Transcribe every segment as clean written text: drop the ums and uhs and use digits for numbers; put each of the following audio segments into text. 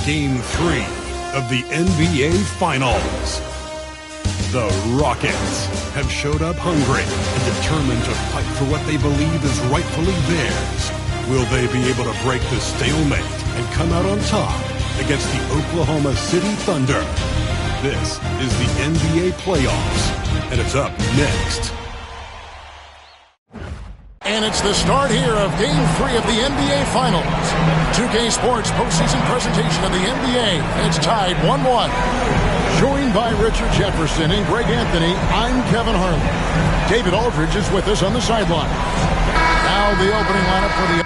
Game 3 of the NBA Finals. The Rockets have showed up hungry and determined to fight for what they believe is rightfully theirs. Will they be able to break the stalemate and come out on top against the Oklahoma City Thunder? This is the NBA Playoffs, and it's up next. And it's the start here of Game 3 of the NBA Finals. 2K Sports postseason presentation of the NBA. And it's tied 1-1. Joined by Richard Jefferson and Greg Anthony, I'm Kevin Harlan. David Aldridge is with us on the sideline. Now the opening lineup for the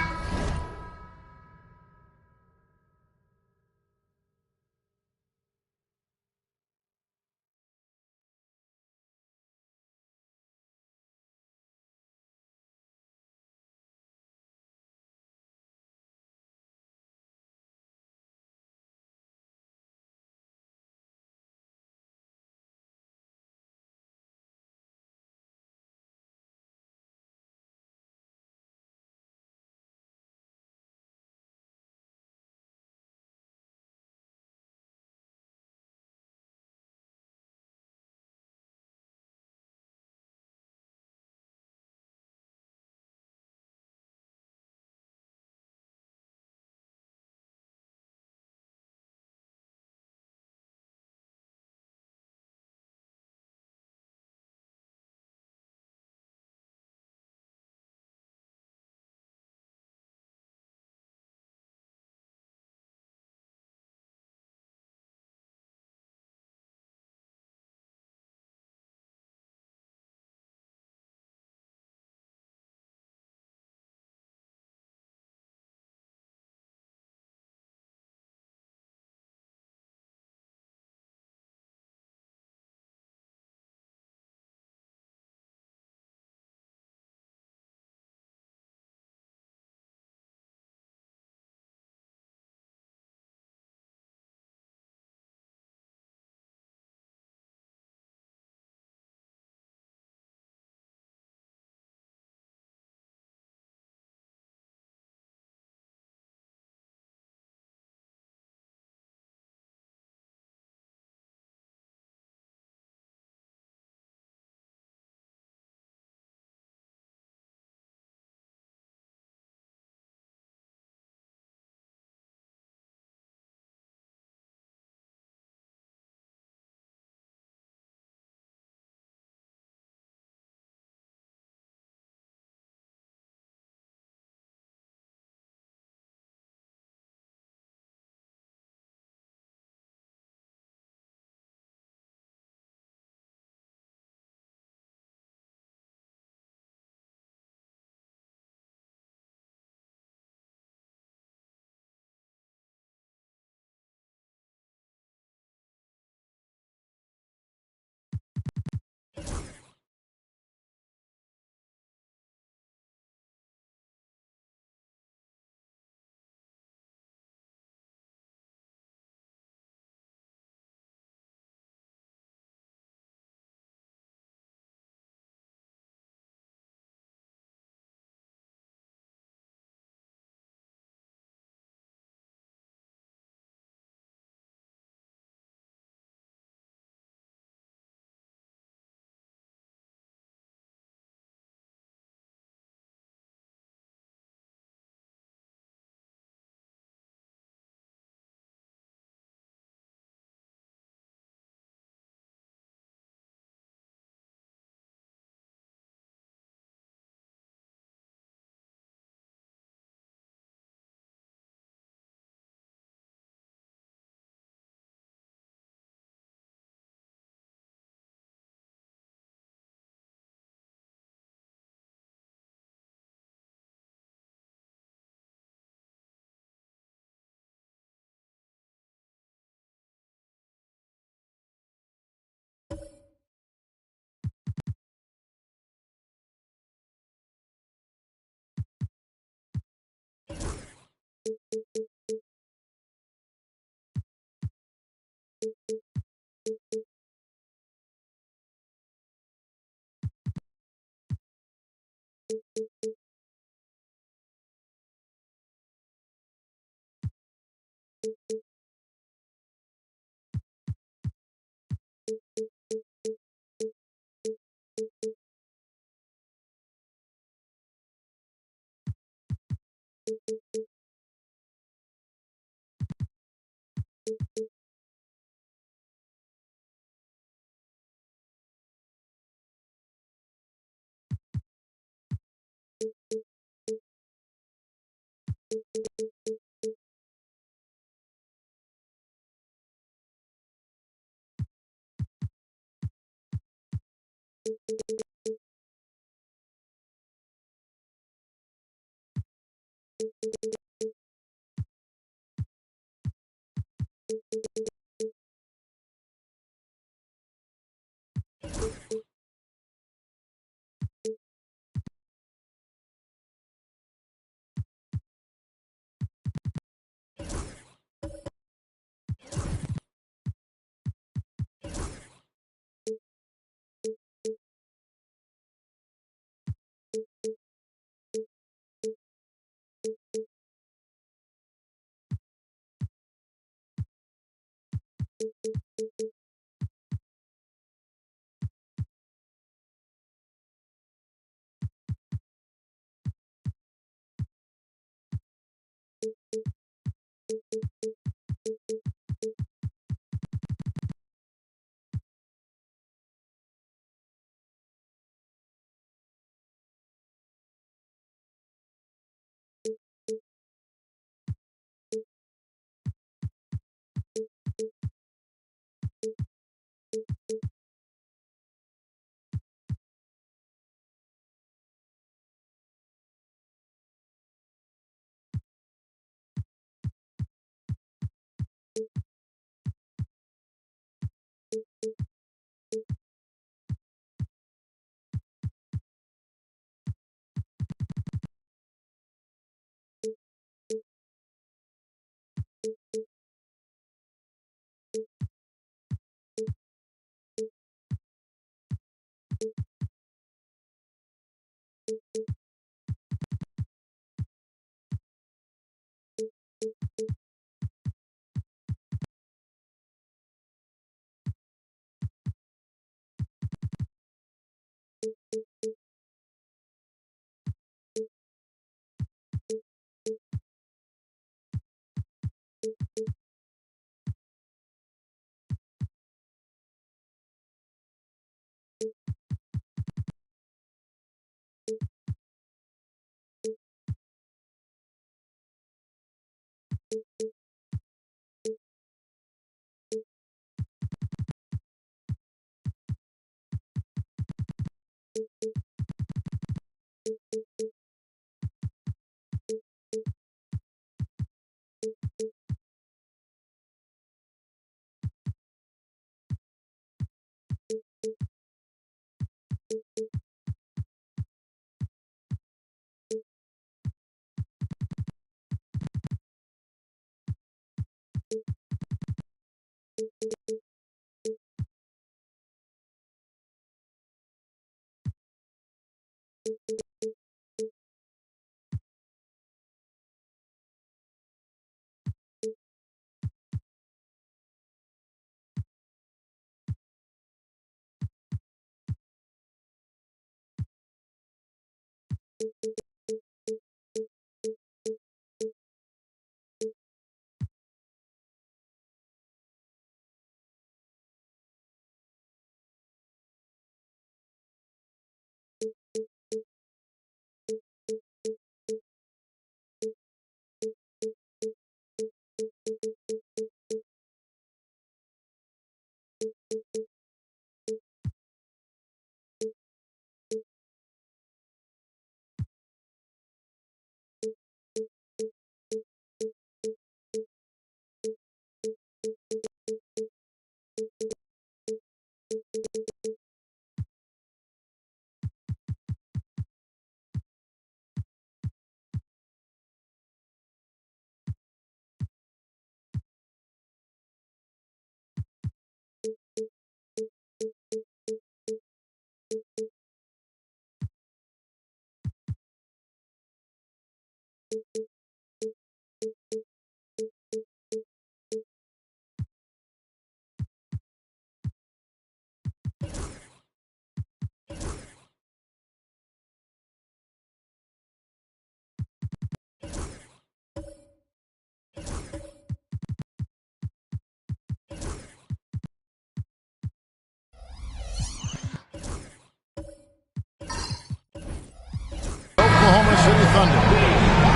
Thunder.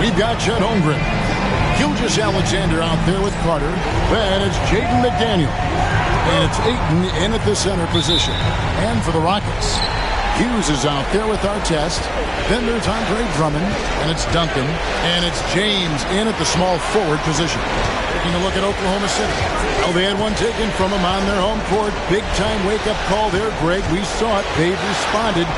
We've got Chet Holmgren. Gilgeous Alexander out there with Carter. Then it's Jaden McDaniel. And it's Ayton in at the center position. And for the Rockets, Hughes is out there with Artest. Then there's Andre Drummond. And it's Duncan. And it's James in at the small forward position. Taking a look at Oklahoma City. Well, they had one taken from them on their home court. Big-time wake-up call there, Greg. We saw it. They've responded.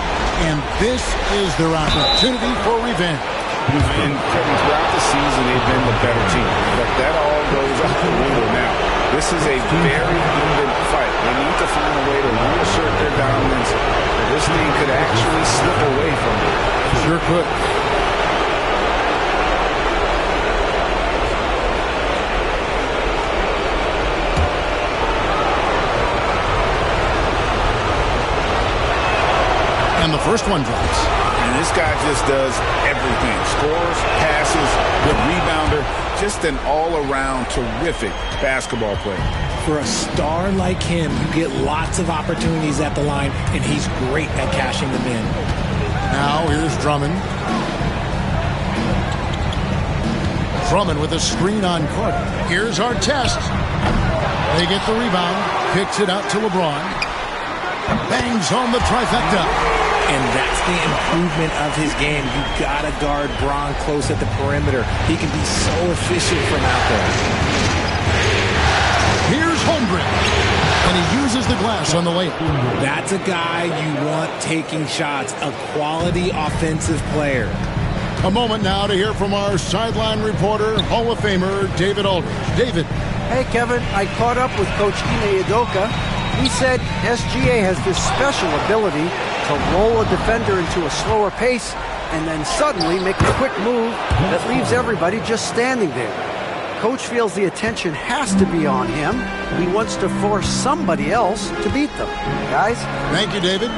And this is their opportunity for revenge. And throughout the season, they've been the better team. But that all goes out the window now. This is a very even fight. They need to find a way to reassert their dominance. Or this thing could actually slip away from them. Sure could. And the first one drops. And this guy just does everything. Scores, passes, good rebounder. Just an all-around terrific basketball player. For a star like him, you get lots of opportunities at the line, and he's great at cashing them in. Now here's Drummond. Drummond with a screen on Carter. Here's Artest. They get the rebound. Kicks it out to LeBron. Bangs home the trifecta. And that's the improvement of his game. You gotta guard Bron close at the perimeter. He can be so efficient from out there. Here's Holmgren. And he uses the glass on the layup. That's a guy you want taking shots. A quality offensive player. A moment now to hear from our sideline reporter, Hall of Famer David Aldridge. David. Hey, Kevin. I caught up with Coach Ime Udoka. He said SGA has this special ability to roll a defender into a slower pace and then suddenly make a quick move that leaves everybody just standing there. Coach feels the attention has to be on him. He wants to force somebody else to beat them. Guys? Thank you, David.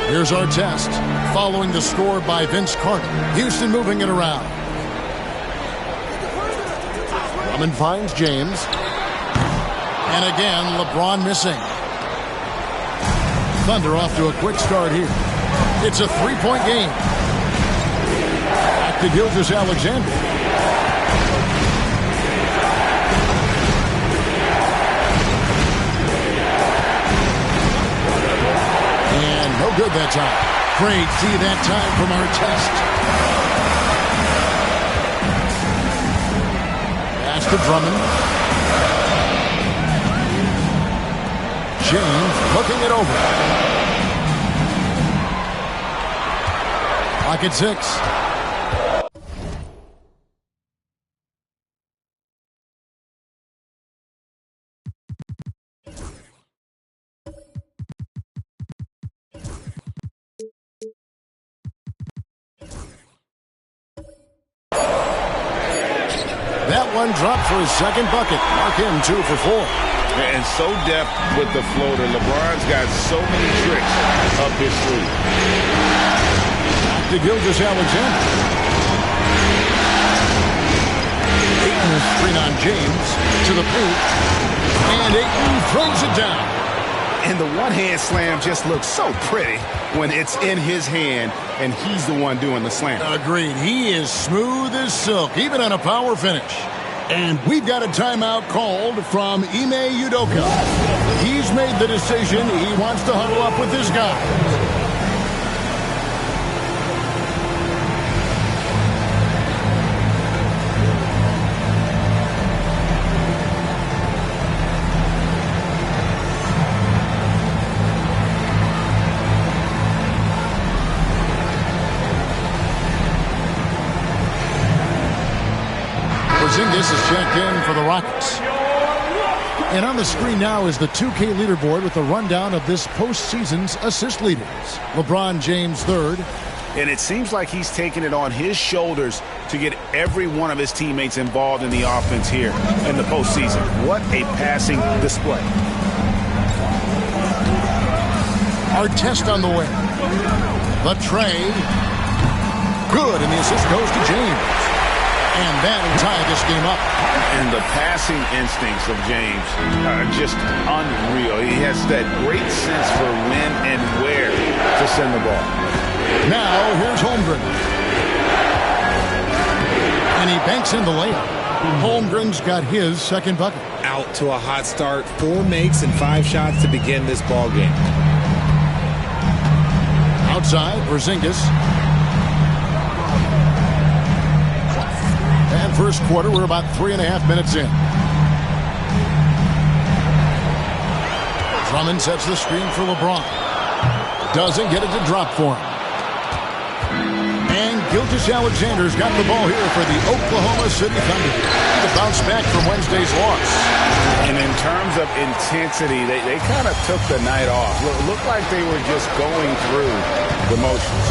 Here's our test, following the score by Vince Carter. Houston moving it around. Drummond finds James. And again, LeBron missing. Thunder off to a quick start here. It's a three-point game. Back to Gilgeous Alexander. And no good that time. Great see that time from our test. Pass to Drummond. James looking it over. Clock at 6. That one dropped for his second bucket. Mark him 2 for 4. And so deft with the floater. LeBron's got so many tricks up his sleeve. Back to Gilgeous Alexander. Ayton is screen on James to the paint. And Ayton throws it down. And the one-hand slam just looks so pretty when it's in his hand and he's the one doing the slam. Agreed. He is smooth as silk, even on a power finish. And we've got a timeout called from Ime Udoka. He's made the decision. He wants to huddle up with this guy. Porzingis is checked in for the Rockets. And on the screen now is the 2K leaderboard with a rundown of this postseason's assist leaders. LeBron James third. And it seems like he's taking it on his shoulders to get every one of his teammates involved in the offense here in the postseason. What a passing display. Artest on the way. The tray. Good, and the assist goes to James. And that'll tie this game up. And the passing instincts of James are just unreal. He has that great sense for when and where to send the ball. Now, here's Holmgren. And he banks in the layup. Holmgren's got his second bucket. Out to a hot start. 4 makes and 5 shots to begin this ball game. Outside, Porzingis. And first quarter, we're about 3.5 minutes in. Drummond sets the screen for LeBron. Doesn't get it to drop for him. And Gilgeous-Alexander's got the ball here for the Oklahoma City Thunder to bounce back from Wednesday's loss. And in terms of intensity, they kind of took the night off. Looked like they were just going through the motions.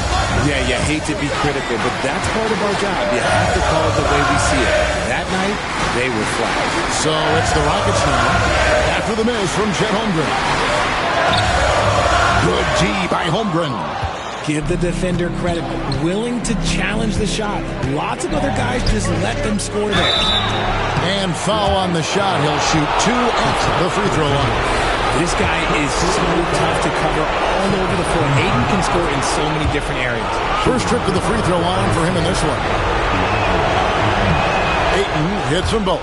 Yeah, you hate to be critical, but that's part of our job. You have to call it the way we see it. That night, they were flat. So it's the Rockets now. After the miss from Chet Holmgren. Good D by Holmgren. Give the defender credit. Willing to challenge the shot. Lots of other guys just let them score there. And foul on the shot. He'll shoot 2 at the free throw line. This guy is so tough to cover all over the floor. Ayton can score in so many different areas. First trip to the free throw line for him in this one. Ayton hits them both.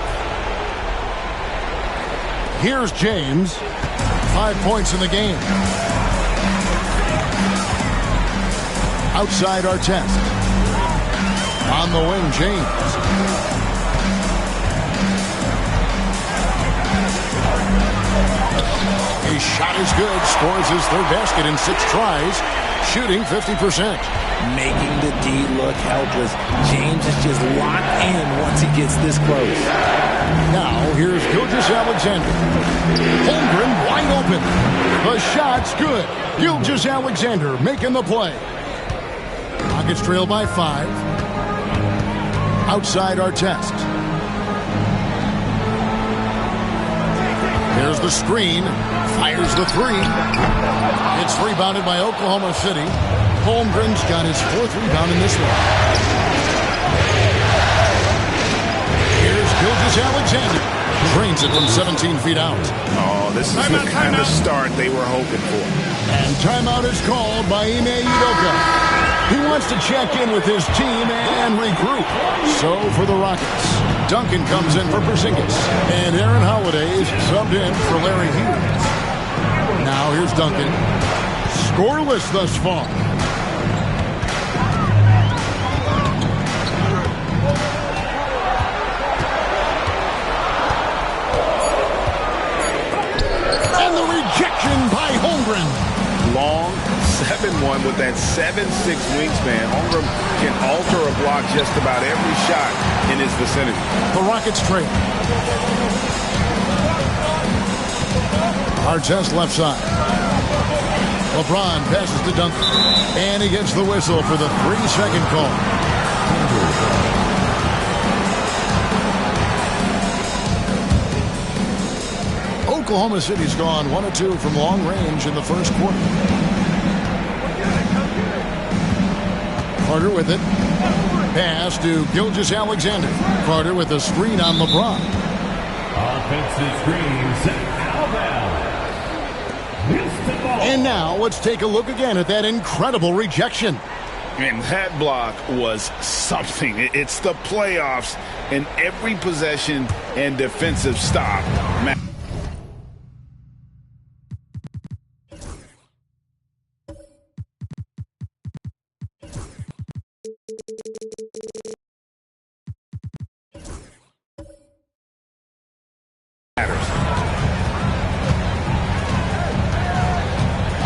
Here's James. 5 points in the game. Outside Artest. On the wing, James. His shot is good. Scores his third basket in 6 tries. Shooting 50%. Making the D look helpless. James is just locked in once he gets this close. Now, here's Gilgeous-Alexander. Holmgren wide open. The shot's good. Gilgeous-Alexander making the play. Rockets trail by 5. Outside Artest. There's the screen. Fires the 3. It's rebounded by Oklahoma City. Holmgren's got his 4th rebound in this one. Here's Gilgeous-Alexander. Drains it from 17 feet out. Oh, this is the kind of start they were hoping for. And timeout is called by Ime Udoka. He wants to check in with his team and regroup. So for the Rockets, Duncan comes in for Porzingis. And Aaron Holiday's subbed in for Larry Hughes. Now here's Duncan. Scoreless thus far. And the rejection by Holmgren. Long 7-1 with that 7'6" wingspan. Holmgren can alter a block just about every shot in his vicinity. The Rockets trail. Artest left side. LeBron passes to Duncan. And he gets the whistle for the 3-second call. Oklahoma City's gone 1 of 2 from long range in the first quarter. Carter with it. Pass to Gilgeous-Alexander. Carter with a screen on LeBron. Offensive screen set outbound. And now let's take a look again at that incredible rejection. And that block was something. It's the playoffs, and every possession and defensive stop.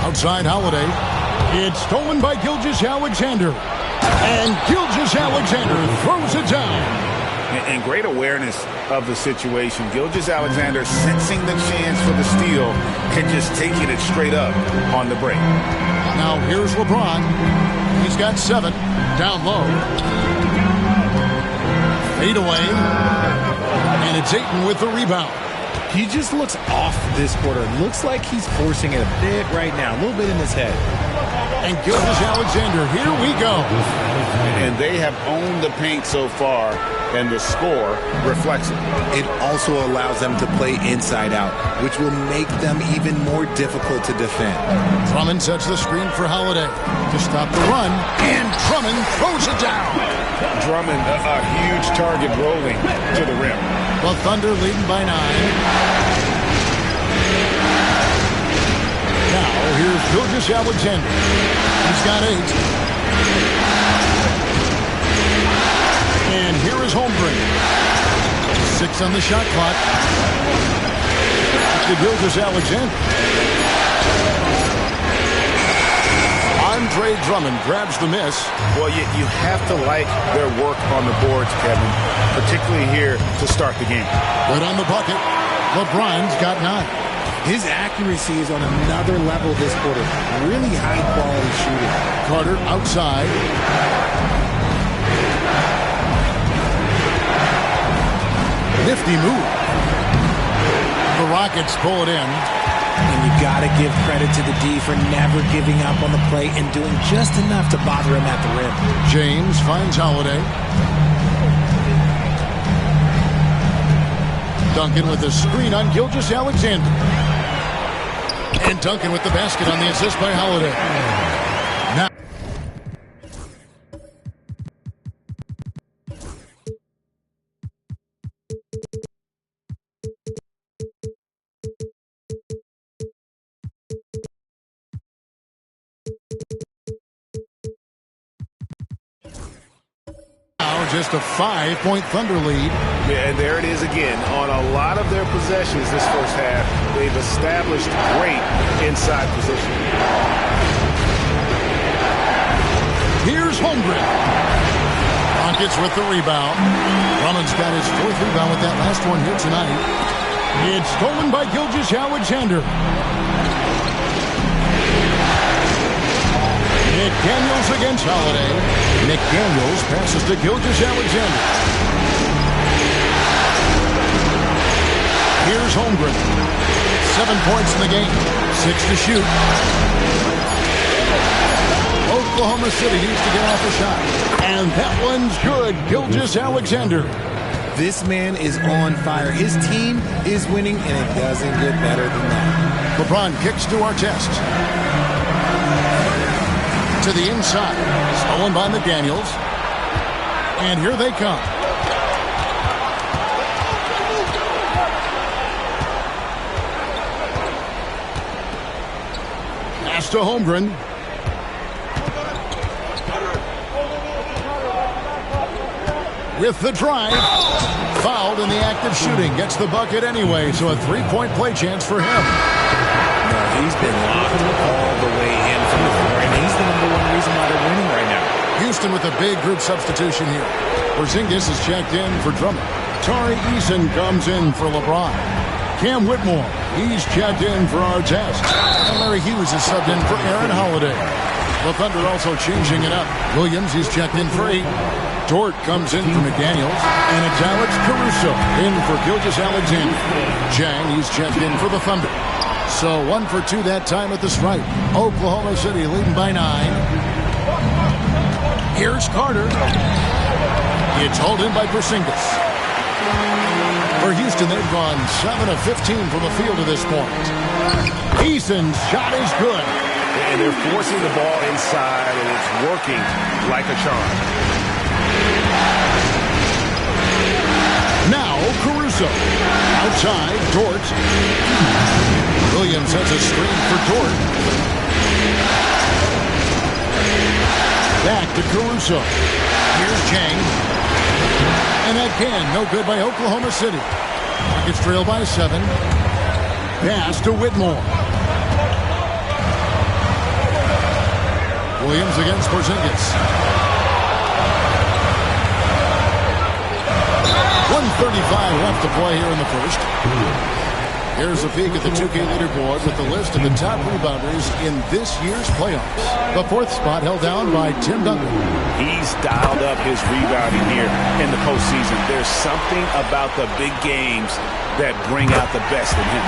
Outside Holiday. It's stolen by Gilgeous-Alexander. And Gilgeous-Alexander throws it down. And great awareness of the situation. Gilgeous-Alexander sensing the chance for the steal and just taking it straight up on the break. Now here's LeBron. He's got 7. Down low. Fade away. And it's Ayton with the rebound. He just looks off this quarter. Looks like he's forcing it a bit right now. A little bit in his head. And Gilgeous-Alexander, here we go. And they have owned the paint so far. and the score reflects it. It also allows them to play inside out, which will make them even more difficult to defend. Drummond sets the screen for Holiday to stop the run, and Drummond throws it down. Drummond, a huge target rolling to the rim. The Thunder leading by 9. Now, here's Gilgeous-Alexander. He's got 8. And here is Holmgren. 6 on the shot clock. To Gilgeous-Alexander. Andre Drummond grabs the miss. Well, you have to like their work on the boards, Kevin, particularly here to start the game. Good on the bucket. LeBron's got 9. His accuracy is on another level this quarter. Really high-quality shooting. Carter outside. Nifty move. The Rockets pull it in. And you got to give credit to the D for never giving up on the play and doing just enough to bother him at the rim. James finds Holiday. Duncan with a screen on Gilgeous-Alexander. And Duncan with the basket on the assist by Holiday. Now. Just a 5-point Thunder lead. Yeah, and there it is again. On a lot of their possessions this first half, they've established great inside position. Here's Holmgren. Rockets with the rebound. Drummond's got his 4th rebound with that last one here tonight. It's stolen by Gilgeous-Alexander. McDaniels against Holiday. McDaniels passes to Gilgeous-Alexander. Here's Holmgren. 7 points in the game. 6 to shoot. Oklahoma City needs to get off a shot. And that one's good. Gilgeous-Alexander. This man is on fire. His team is winning, and it doesn't get better than that. LeBron kicks to Artest. To the inside. Stolen by McDaniels. And here they come. Pass to Holmgren. With the drive. Fouled in the act of shooting. Gets the bucket anyway, so a 3-point play chance for him. No, he's been locked all the way in from the floor, and he's the #1 reason why they're winning right now. Houston with a big group substitution here. Porzingis is checked in for Drummond. Tari Eason comes in for LeBron. Cam Whitmore, he's checked in for Artest. And Larry Hughes is subbed in for Aaron Holiday. The Thunder also changing it up. Williams, he's checked in for 8. Dort comes in for McDaniels. And it's Alex Caruso in for Gilgeous-Alexander. Jang, he's checked in for the Thunder. So 1 for 2 that time at the stripe. Oklahoma City leading by 9. Here's Carter. It's hauled in by Porzingis. For Houston, they've gone 7 of 15 from the field to this point. Eason's shot is good. And they're forcing the ball inside, and it's working like a charm. Now Caruso. Outside, Dort. Williams has a screen for Dort. Back to Caruso. Here's Chang. And that can, no good by Oklahoma City. Rockets trail by 7. Pass to Whitmore. Williams against Porzingis. 1:35 left to play here in the first. Here's a peek at the 2K leaderboard with the list of the top rebounders in this year's playoffs. The 4th spot held down by Tim Duncan. He's dialed up his rebounding here in the postseason. There's something about the big games that bring out the best in him.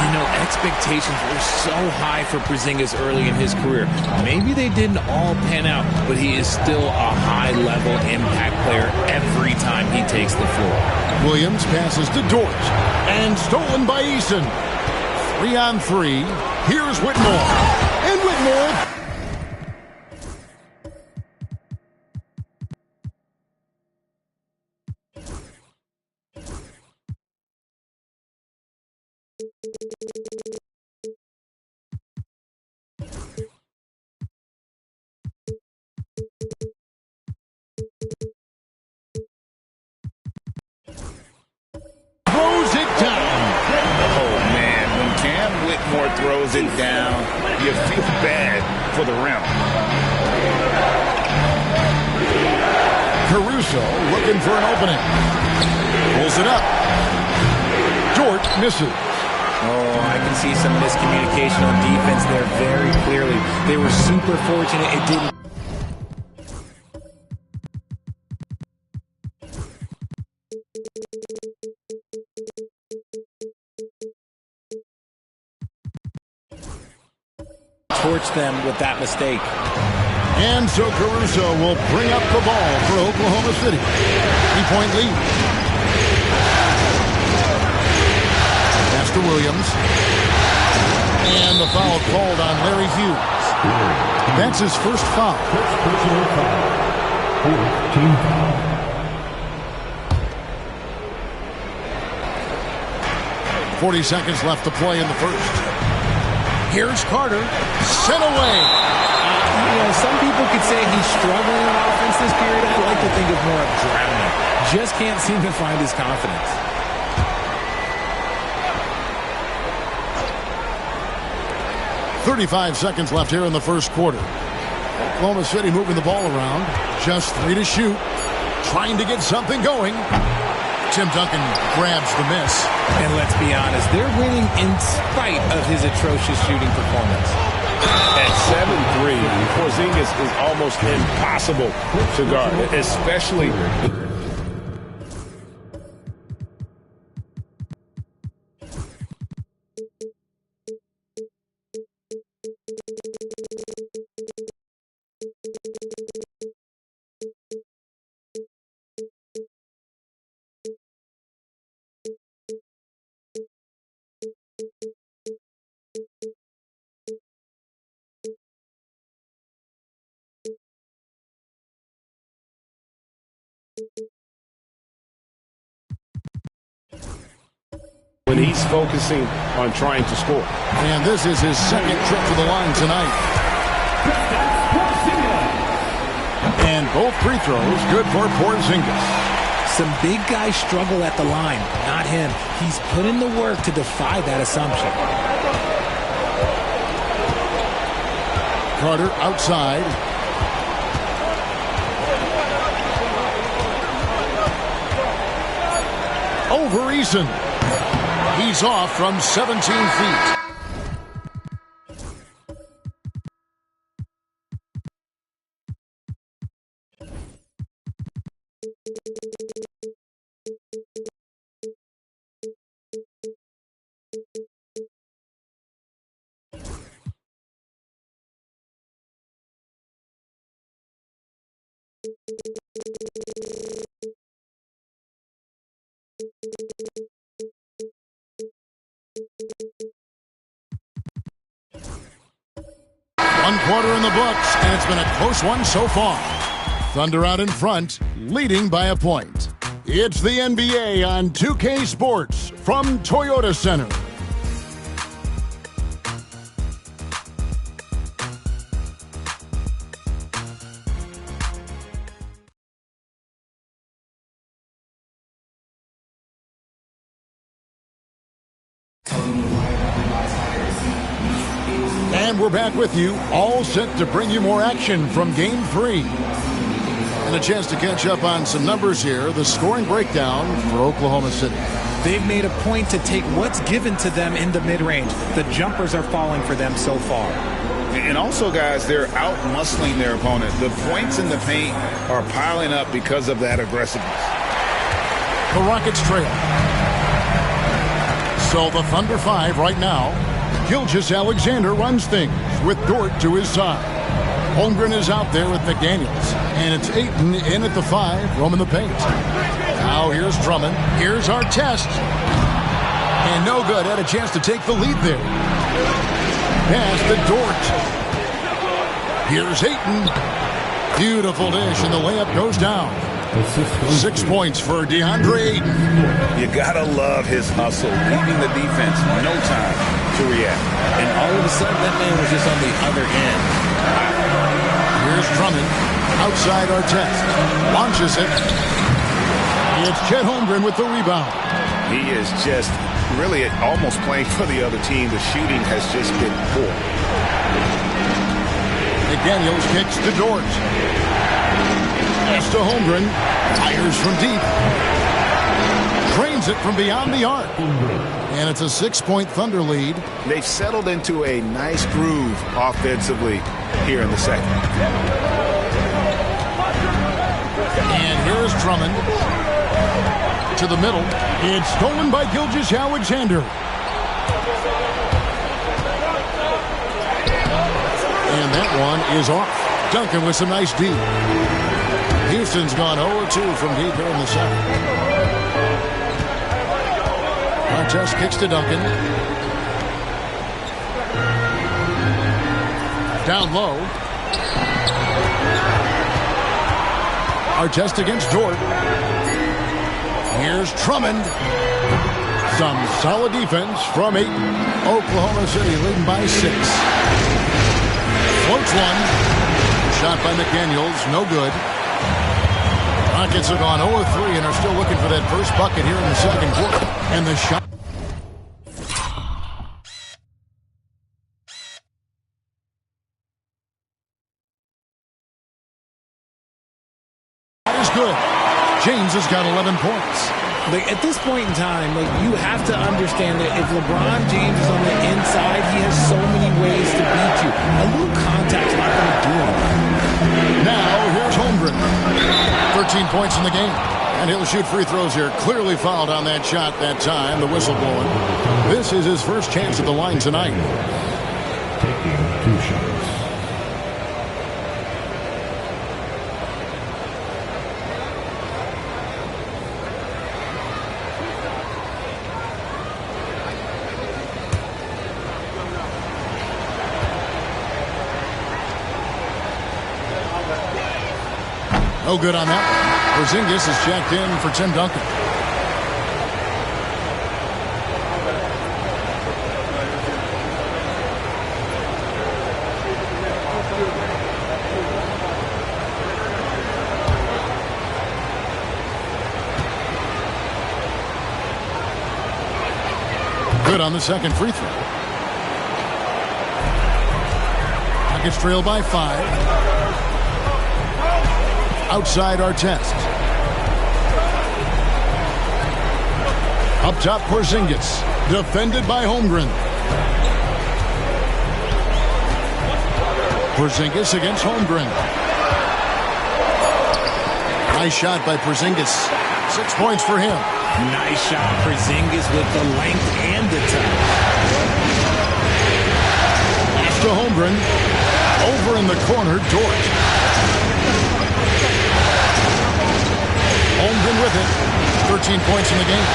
You know, expectations were so high for Porzingis early in his career. Maybe they didn't all pan out, but he is still a high-level impact player every time he takes the floor. Williams passes to Dort, and stolen by Eason. 3-on-3. Here's Whitmore. And Whitmore. Throws it down. Oh, man. When Cam Whitmore throws it down, you feel bad for the rim. Caruso looking for an opening. Pulls it up. Dort misses. Oh, I can see some miscommunication on defense there very clearly. They were super fortunate it didn't. Torch them with that mistake. And so Caruso will bring up the ball for Oklahoma City. 3-point lead. Pass to Williams. And the foul called on Larry Hughes. That's his first foul. Personal foul. Team foul. 40 seconds left to play in the first. Here's Carter. Sent away. Some people could say he's struggling on offense this period. I like to think of more of drowning. Just can't seem to find his confidence. .35 seconds left here in the first quarter. Oklahoma City moving the ball around. Just 3 to shoot. Trying to get something going. Tim Duncan grabs the miss. And let's be honest, they're winning in spite of his atrocious shooting performance. At 7'3", Porzingis is almost impossible to guard, especially. When he's focusing on trying to score. And this is his second trip to the line tonight. And both free throws good for Porzingis. Some big guys struggle at the line, not him. He's put in the work to defy that assumption. Carter outside. Over Eason. He's off from 17 feet. One quarter in the books, and it's been a close one so far. Thunder out in front, leading by a point. It's the NBA on 2K Sports from Toyota Center. And we're back with you, all set to bring you more action from Game 3. And a chance to catch up on some numbers here. The scoring breakdown for Oklahoma City. They've made a point to take what's given to them in the mid-range. The jumpers are falling for them so far. And also, guys, they're out-muscling their opponent. The points in the paint are piling up because of that aggressiveness. The Rockets trail. So the Thunder 5 right now. Gilgeous-Alexander runs things with Dort to his side. Holmgren is out there with McDaniels. And it's Ayton in at the 5, roaming the paint. Now here's Drummond. Here's Artest. And no good. Had a chance to take the lead there. Pass to Dort. Here's Ayton. Beautiful dish, and the layup goes down. 6 points for DeAndre Ayton. You gotta love his hustle, leaving the defense no time to react. And all of a sudden, that man was just on the other end. Here's Drummond. Outside Artest. Launches it. It's Chet Holmgren with the rebound. He is just really almost playing for the other team. The shooting has just been poor. McDaniels kicks to Dort. Pass to Holmgren. Fires from deep. Drains it from beyond the arc. And it's a 6-point Thunder lead. They've settled into a nice groove offensively here in the second. And here's Drummond. To the middle. It's stolen by Gilgeous-Alexander. And that one is off. Duncan with some nice deep. Houston's gone 0-2 from deep here in the second. Artest kicks to Duncan. Down low. Artest against Dort. Here's Drummond. Some solid defense from Ayton. Oklahoma City leading by 6. Floats one. Shot by McDaniels. No good. Rockets have gone 0-3 and are still looking for that first bucket here in the second quarter. And the shot is good. James has got 11 points. At this point in time, you have to understand that if LeBron James is on the inside, he has so many ways to beat you. A little contact's not going to do anything. Now, here's Holmgren. 13 points in the game. And he'll shoot free throws here. Clearly fouled on that shot that time. The whistle blowing. This is his first chance at the line tonight. Taking 2 shots. No good on that one. Porzingis is checked in for Tim Duncan. Good on the second free throw. Nuggets trail by 5. Outside Artest. Up top Porzingis. Defended by Holmgren. Porzingis against Holmgren. Nice shot by Porzingis. 6 points for him. Nice shot, Porzingis with the length and the touch. Pass to Holmgren. Over in the corner, Dort. Holmgren with it. 13 points in the game.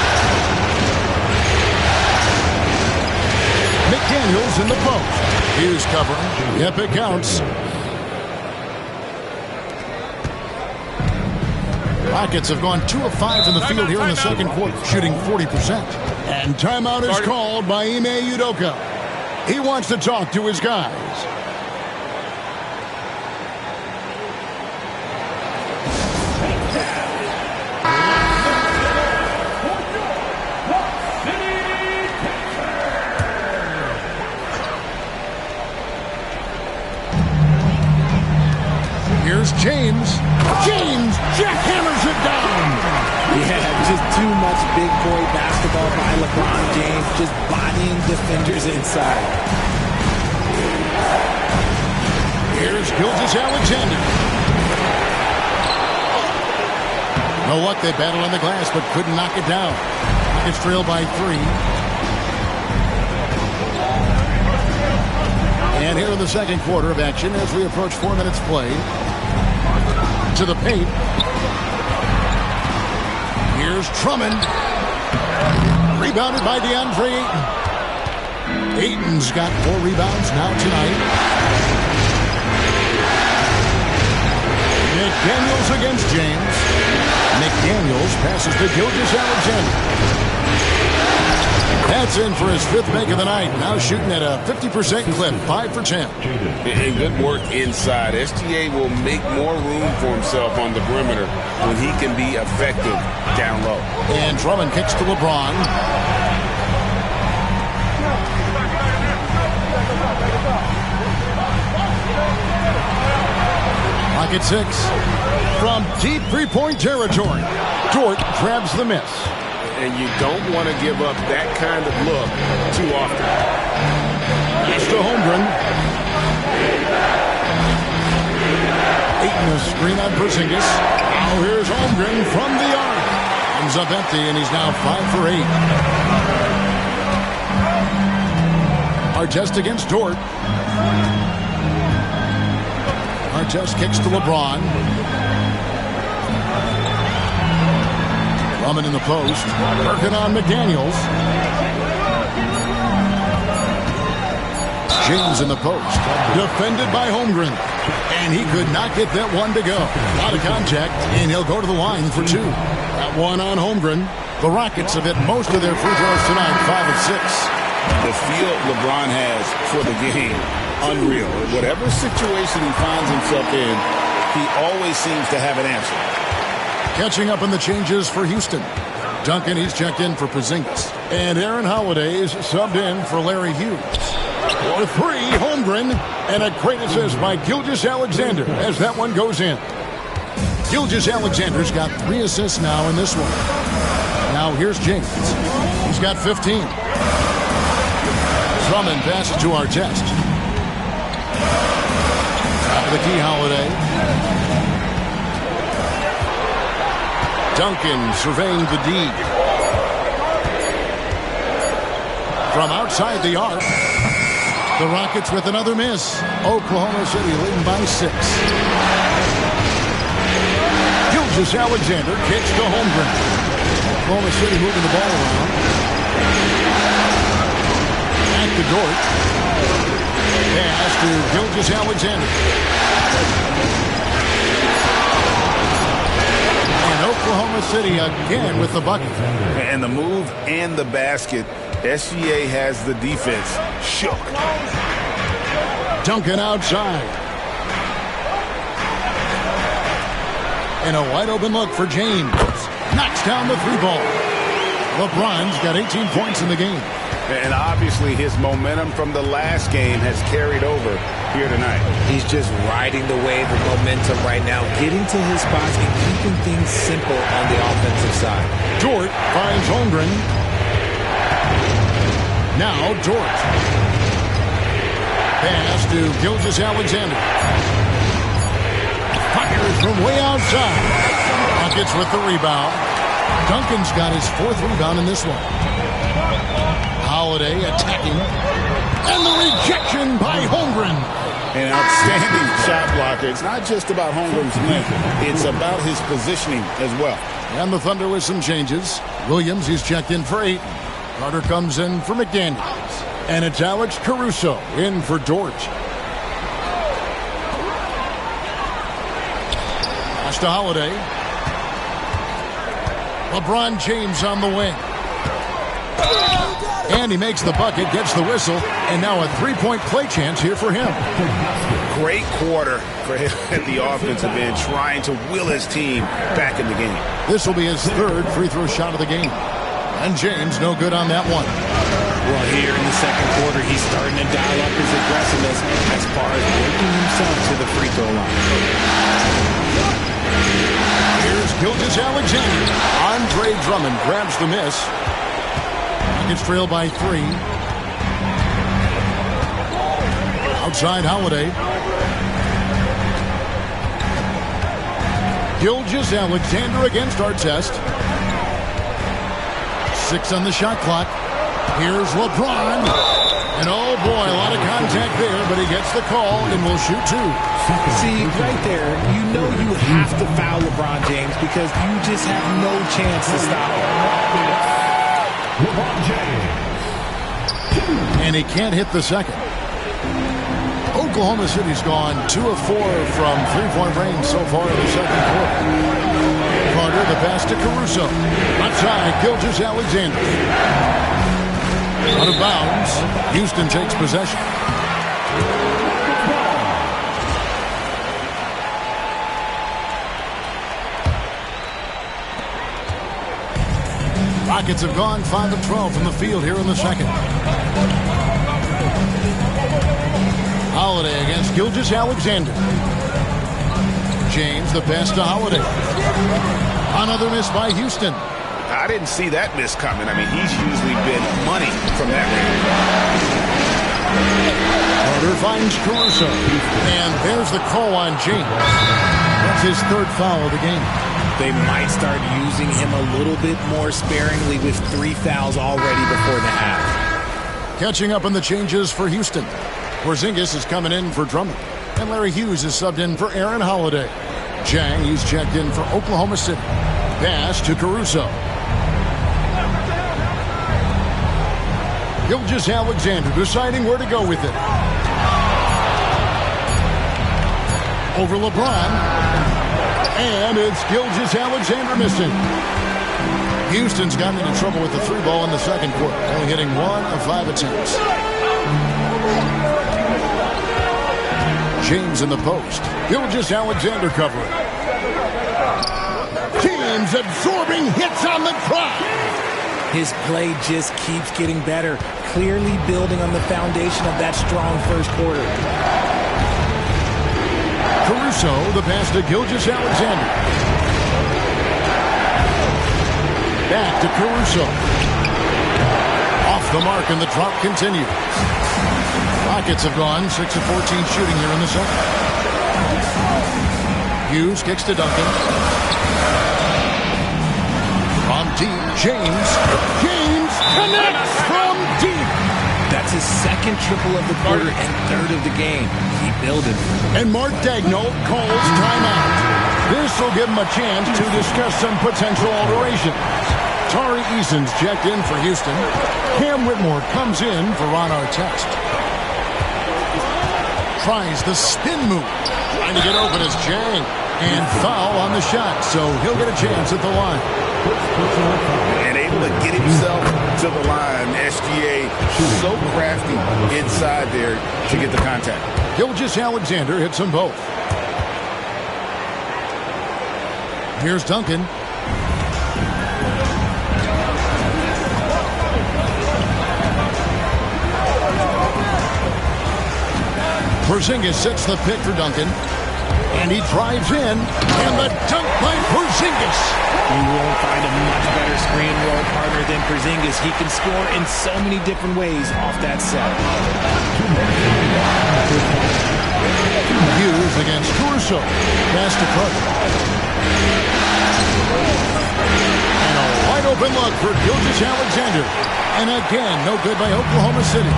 McDaniels in the post. Hughes covering. Yep, it counts. Rockets have gone 2 of 5 in the field here in the second quarter, shooting 40%. And timeout is called by Ime Udoka. He wants to talk to his guys. Here's James. James jackhammers it down. Yeah, just too much big boy basketball by LeBron James, just bodying defenders inside. Here's Gilgeous-Alexander. Know what? They battled on the glass, but couldn't knock it down. It's trailed by 3. here in the second quarter of action as we approach 4 minutes play. To the paint. Here's Drummond. Rebounded by DeAndre Ayton. Ayton's got 4 rebounds now tonight. McDaniels against James. McDaniels passes to Gilgeous-Alexander. That's in for his 5th make of the night. Now shooting at a 50% clip, 5 for 10. And good work inside. SGA will make more room for himself on the perimeter when he can be effective down low. And Drummond kicks to LeBron. Pocket 6 from deep three-point territory. Dort grabs the miss. And you don't want to give up that kind of look too often. Pass to Holmgren. Ayton a screen on Porzingis. Now here's Holmgren from the arc. Comes up empty, and he's now 5 for 8. Artest against Dort. Artest kicks to LeBron. Drummond in the post. Working on McDaniels. James in the post. Defended by Holmgren. And he could not get that one to go. A lot of contact, and he'll go to the line for 2. That one on Holmgren. The Rockets have hit most of their free throws tonight, 5 of 6. The feel LeBron has for the game, unreal. Whatever situation he finds himself in, he always seems to have an answer. Catching up on the changes for Houston. Duncan, he's checked in for Porzingis. And Aaron Holiday's subbed in for Larry Hughes. For 3, Holmgren. And a great assist by Gilgeous-Alexander as that one goes in. Gilgeous-Alexander's got 3 assists now in this one. Now here's James. He's got 15. Drummond passes to Artest. Top of the key, Holiday. Duncan surveying the D. From outside the arc. The Rockets with another miss. Oklahoma City leading by 6. Gilgeous-Alexander kicks to Holmgren. Oklahoma City moving the ball around. Back to Dort. Pass to Gilgeous-Alexander. Oklahoma City again with the bucket. And the move and the basket. SGA has the defense shook. Duncan outside. And a wide open look for James. Knocks down the 3 ball. LeBron's got 18 points in the game. And obviously his momentum from the last game has carried over here tonight. He's just riding the wave of momentum right now, getting to his spots and keeping things simple on the offensive side. Dort finds Holmgren. Now Dort. Pass to Gilgeous-Alexander. Fires from way outside. Rockets with the rebound. Duncan's got his 4th rebound in this one. Holiday attacking. And the rejection by Holmgren. An outstanding shot blocker. It's not just about Holmgren's length. It's about his positioning as well. And the Thunder with some changes. Williams, he's checked in for Ayton. Carter comes in for McDaniels. And it's Alex Caruso in for Dort. Pass to Holiday. LeBron James on the wing. And he makes the bucket, gets the whistle, and now a 3-point play chance here for him. Great quarter for him at the offensive end, trying to will his team back in the game. This will be his 3rd free throw shot of the game. And James, no good on that one. Well, here in the second quarter, he's starting to dial up his aggressiveness as far as working himself to the free throw line. Here's Gilgeous-Alexander. Andre Drummond grabs the miss. Gets trailed by 3. Outside Holiday. Gilgeous-Alexander against Artest. 6 on the shot clock. Here's LeBron. And oh boy, a lot of contact contact there, but he gets the call and will shoot two. See, right there, you know you have to foul LeBron James because you just have no chance to stop him. LeBron James. And he can't hit the second. Oklahoma City's gone 2 of 4 from three-point range so far in the second quarter. Carter, the pass to Caruso. Outside, Gilgeous-Alexander. Out of bounds. Houston takes possession. Rockets have gone 5 of 12 from the field here in the second. Holiday against Gilgeous-Alexander. James, the pass to Holiday. Another miss by Houston. I didn't see that miss coming. I mean, he's usually been money from that range. Carter finds Caruso. And there's the call on James. That's his third foul of the game. They might start using him a little bit more sparingly with 3 fouls already before the half. Catching up on the changes for Houston. Porzingis is coming in for Drummond. And Larry Hughes is subbed in for Aaron Holiday. Jang, he's checked in for Oklahoma City. Pass to Caruso. Gilgeous-Alexander deciding where to go with it. Over LeBron. And it's Gilgeous-Alexander missing. Houston's gotten into trouble with the 3 ball in the second quarter, only hitting 1 of 5 attempts. James in the post. Gilgeous-Alexander covering. James absorbing hits on the drive. His play just keeps getting better, clearly building on the foundation of that strong first quarter. Caruso, the pass to Gilgeous-Alexander. Back to Caruso. Off the mark and the drop continues. Rockets have gone 6 of 14 shooting here in the second. Hughes kicks to Duncan. From deep, James. James connects from deep. That's his second triple of the quarter and third of the game. Keep building. And Mark Daigneault calls timeout. This will give him a chance to discuss some potential alterations. Tari Eason's checked in for Houston. Cam Whitmore comes in for Ron Artest. Tries the spin move. Trying to get open as Jang. And foul on the shot, so he'll get a chance at the line. And able to get himself to the line. SGA so crafty inside there to get the contact. Gilgeous-Alexander hits them both. Here's Duncan. Porzingis sets the pick for Duncan. And he drives in. And the dunk by Porzingis. You won't find a much better screen roll partner than Porzingis. He can score in so many different ways off that set. Hughes against Caruso. Pass to Carter. And a wide open look for Gilgeous-Alexander. And again, no good by Oklahoma City.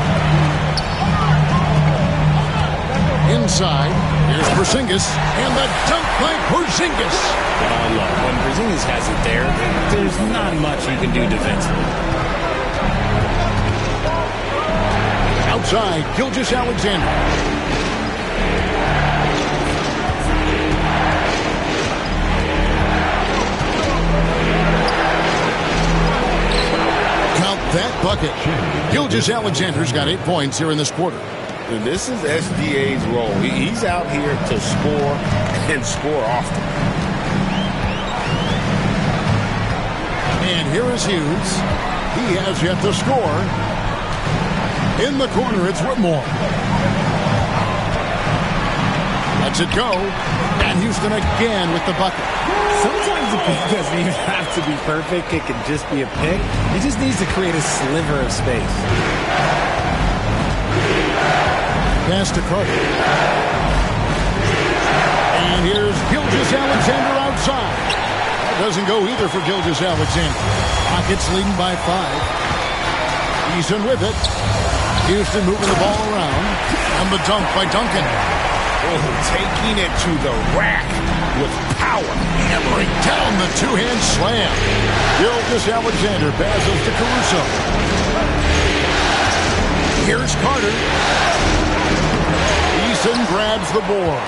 Inside, here's Porzingis, and the dunk by Porzingis. Oh, look, when Porzingis has it there, there's not much you can do defensively. Outside, Gilgeous-Alexander. Count that bucket. Gilgeous-Alexander's got 8 points here in this quarter. And this is SGA's role. He's out here to score and score often. And here is Hughes. He has yet to score. In the corner, it's Whitmore. Lets it go. And Houston again with the bucket. Sometimes the pick doesn't even have to be perfect. It can just be a pick. He just needs to create a sliver of space. Pass to Carter. And here's Gilgeous-Alexander outside. That doesn't go either for Gilgeous-Alexander. Rockets leading by 5. Eason with it. Houston moving the ball around. And the dunk by Duncan. Oh, taking it to the rack with power. Hammering down the two-hand slam. Gilgeous-Alexander passes to Caruso. Here's Carter. Eason grabs the board.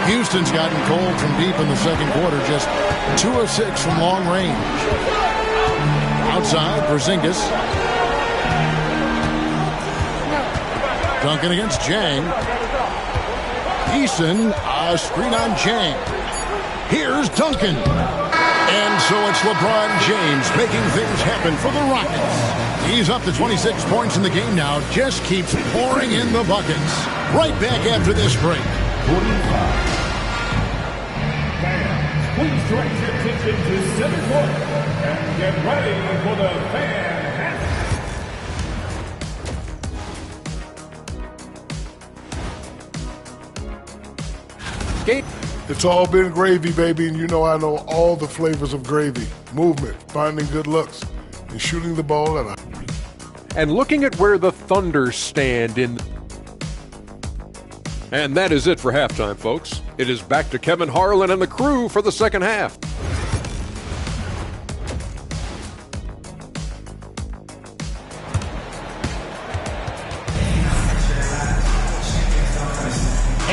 Houston's gotten cold from deep in the second quarter. Just 2 of 6 from long range. Outside, Porzingis. Duncan against Jang. Eason, a screen on Jang. Here's Duncan. And so it's LeBron James making things happen for the Rockets. He's up to 26 points in the game now. Just keeps pouring in the buckets. Right back after this break. 45. Fans, please direct your attention to center court and get ready for the fan. Gabe. It's all been gravy, baby, and you know I know all the flavors of gravy. Movement, finding good looks, and shooting the ball at a... And looking at where the Thunder stand in... And that is it for halftime, folks. It is back to Kevin Harlan and the crew for the second half.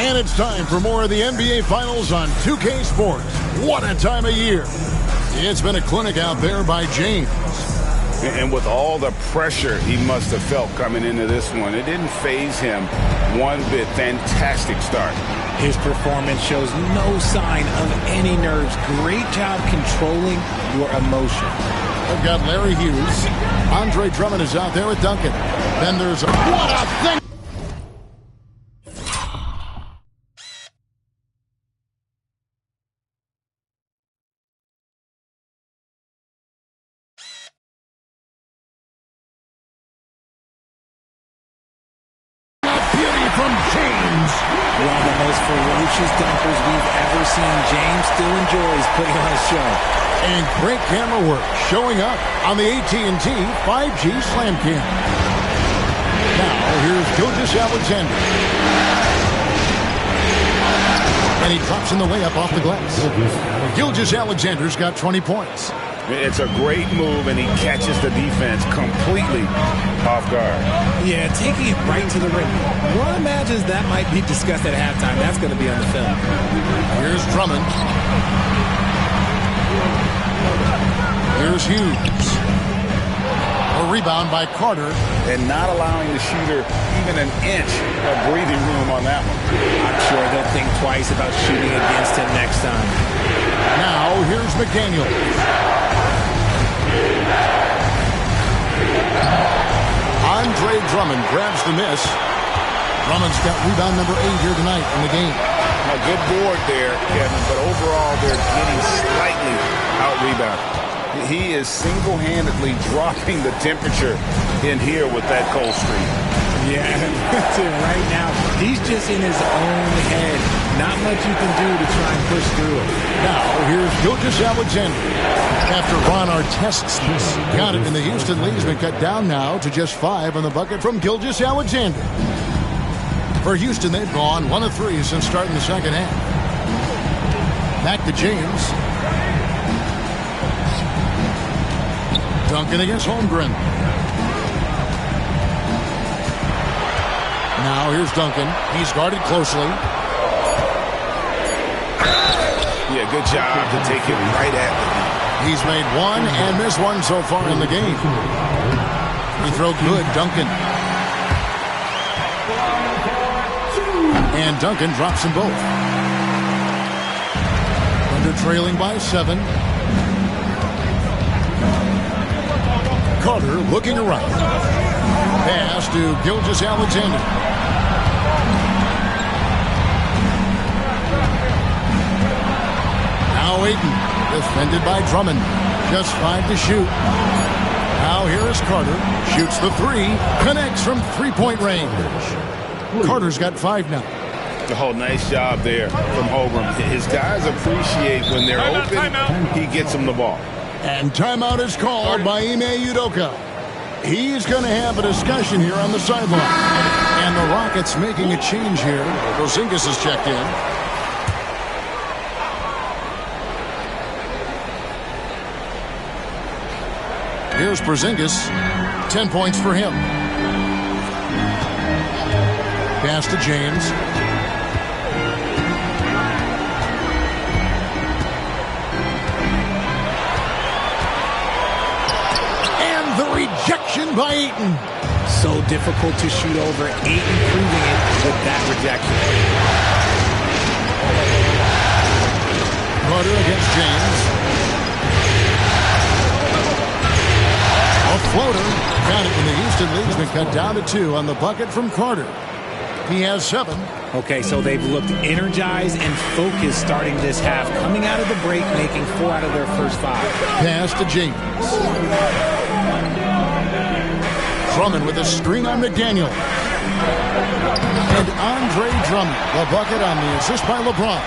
And it's time for more of the NBA Finals on 2K Sports. What a time of year. It's been a clinic out there by James. And with all the pressure he must have felt coming into this one, it didn't faze him one bit. Fantastic start. His performance shows no sign of any nerves. Great job controlling your emotion. They've got Larry Hughes. Andre Drummond is out there with Duncan. Then there's a... What a thing! From James. One of the most ferocious dunkers we've ever seen. James still enjoys putting on a show. And great camera work showing up on the AT&T 5G Slam Cam. Now here's Gilgeous-Alexander. And he drops in the layup off the glass. Gilgeous-Alexander's got 20 points. It's a great move, and he catches the defense completely off guard. Yeah, taking it right to the rim. One imagines that might be discussed at halftime. That's going to be on the film. Here's Drummond. Here's Hughes. A rebound by Carter. And not allowing the shooter even an inch of breathing room on that one. I'm sure they'll think twice about shooting against him next time. Now here's McDaniel. Andre Drummond grabs the miss. Drummond's got rebound number 8 here tonight in the game. A good board there, Kevin, but overall they're getting slightly out-rebounded. He is single-handedly dropping the temperature in here with that cold streak. Yeah, right now, he's just in his own head. Not much you can do to try and push through it. Now, here's Gilgeous-Alexander. After Ron Artest's got it, and the Houston lead has been cut down now to just 5 on the bucket from Gilgeous-Alexander. For Houston, they've gone 1 of 3 since starting the second half. Back to James. Duncan against Holmgren. Now here's Duncan. He's guarded closely. Yeah, good job to take it right at him. He's made 1 and missed 1 so far in the game. He throw good, Duncan. And Duncan drops them both. Under trailing by 7. Carter looking around. Pass to Gilgeous-Alexander. Now Ayton, defended by Drummond. Just 5 to shoot. Now here is Carter. Shoots the 3. Connects from three-point range. Carter's got 5 now. Oh, nice job there from Holmgren. His guys appreciate when they're open. He gets them the ball. And timeout is called by Ime Udoka. He's going to have a discussion here on the sideline. And the Rockets making a change here. Porzingis has checked in. Here's Porzingis. 10 points for him. Pass to James. And the rejection by Ayton. So difficult to shoot over. Ayton proving it with that rejection. Carter against James. A floater. Got it when the Houston lead's been cut down to 2 on the bucket from Carter. He has 7. Okay, so they've looked energized and focused starting this half. Coming out of the break, making 4 out of their first 5. Pass to James. Drummond with a screen on McDaniel. And Andre Drummond, the bucket on the assist by LeBron.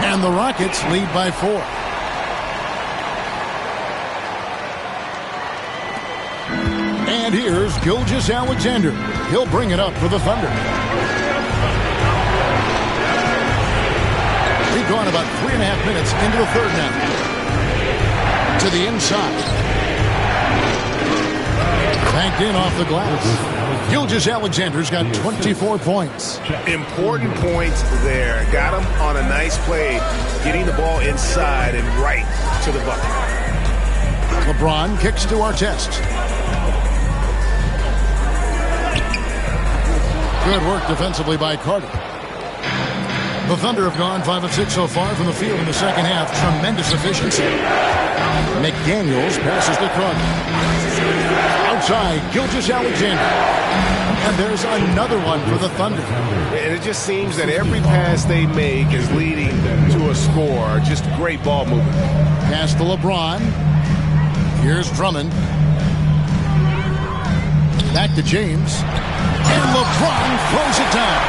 And the Rockets lead by 4. And here's Gilgeous-Alexander. He'll bring it up for the Thunder. We've gone about 3.5 minutes into the third now. To the inside. Banked in off the glass. Gilgeous-Alexander's got 24 points. Important points there. Got him on a nice play, getting the ball inside and right to the bucket. LeBron kicks to Artest. Good work defensively by Carter. The Thunder have gone 5 of 6 so far from the field in the second half. Tremendous efficiency. McDaniels passes to Carter. Outside, Gilgeous-Alexander. And there's another one for the Thunder. And it just seems that every pass they make is leading to a score. Just great ball movement. Pass to LeBron. Here's Drummond. Back to James. And LeBron throws it down.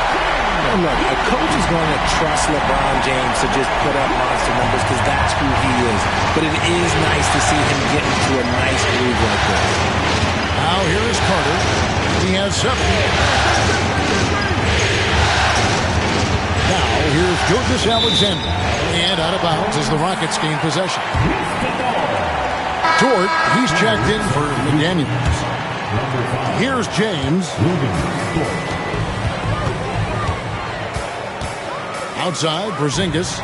Look, a coach is going to trust LeBron James to just put up monster numbers because that's who he is. But it is nice to see him get into a nice groove like this. Now here is Carter. He has 7. Now here's Gilgeous-Alexander. And out of bounds as the Rockets gain possession. Dort, he's checked in for McDaniels. Here's James. Outside, Porzingis.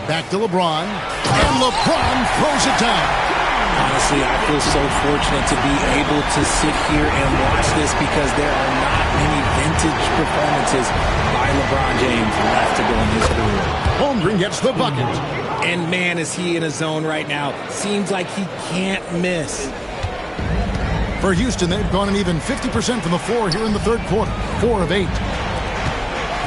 Back to LeBron. And LeBron throws it down. Honestly, I feel so fortunate to be able to sit here and watch this because there are not many vintage performances by LeBron James left to go in his career. Holmgren gets the bucket. And man, is he in a zone right now. Seems like he can't miss. For Houston, they've gone an even 50% from the floor here in the third quarter. 4 of 8.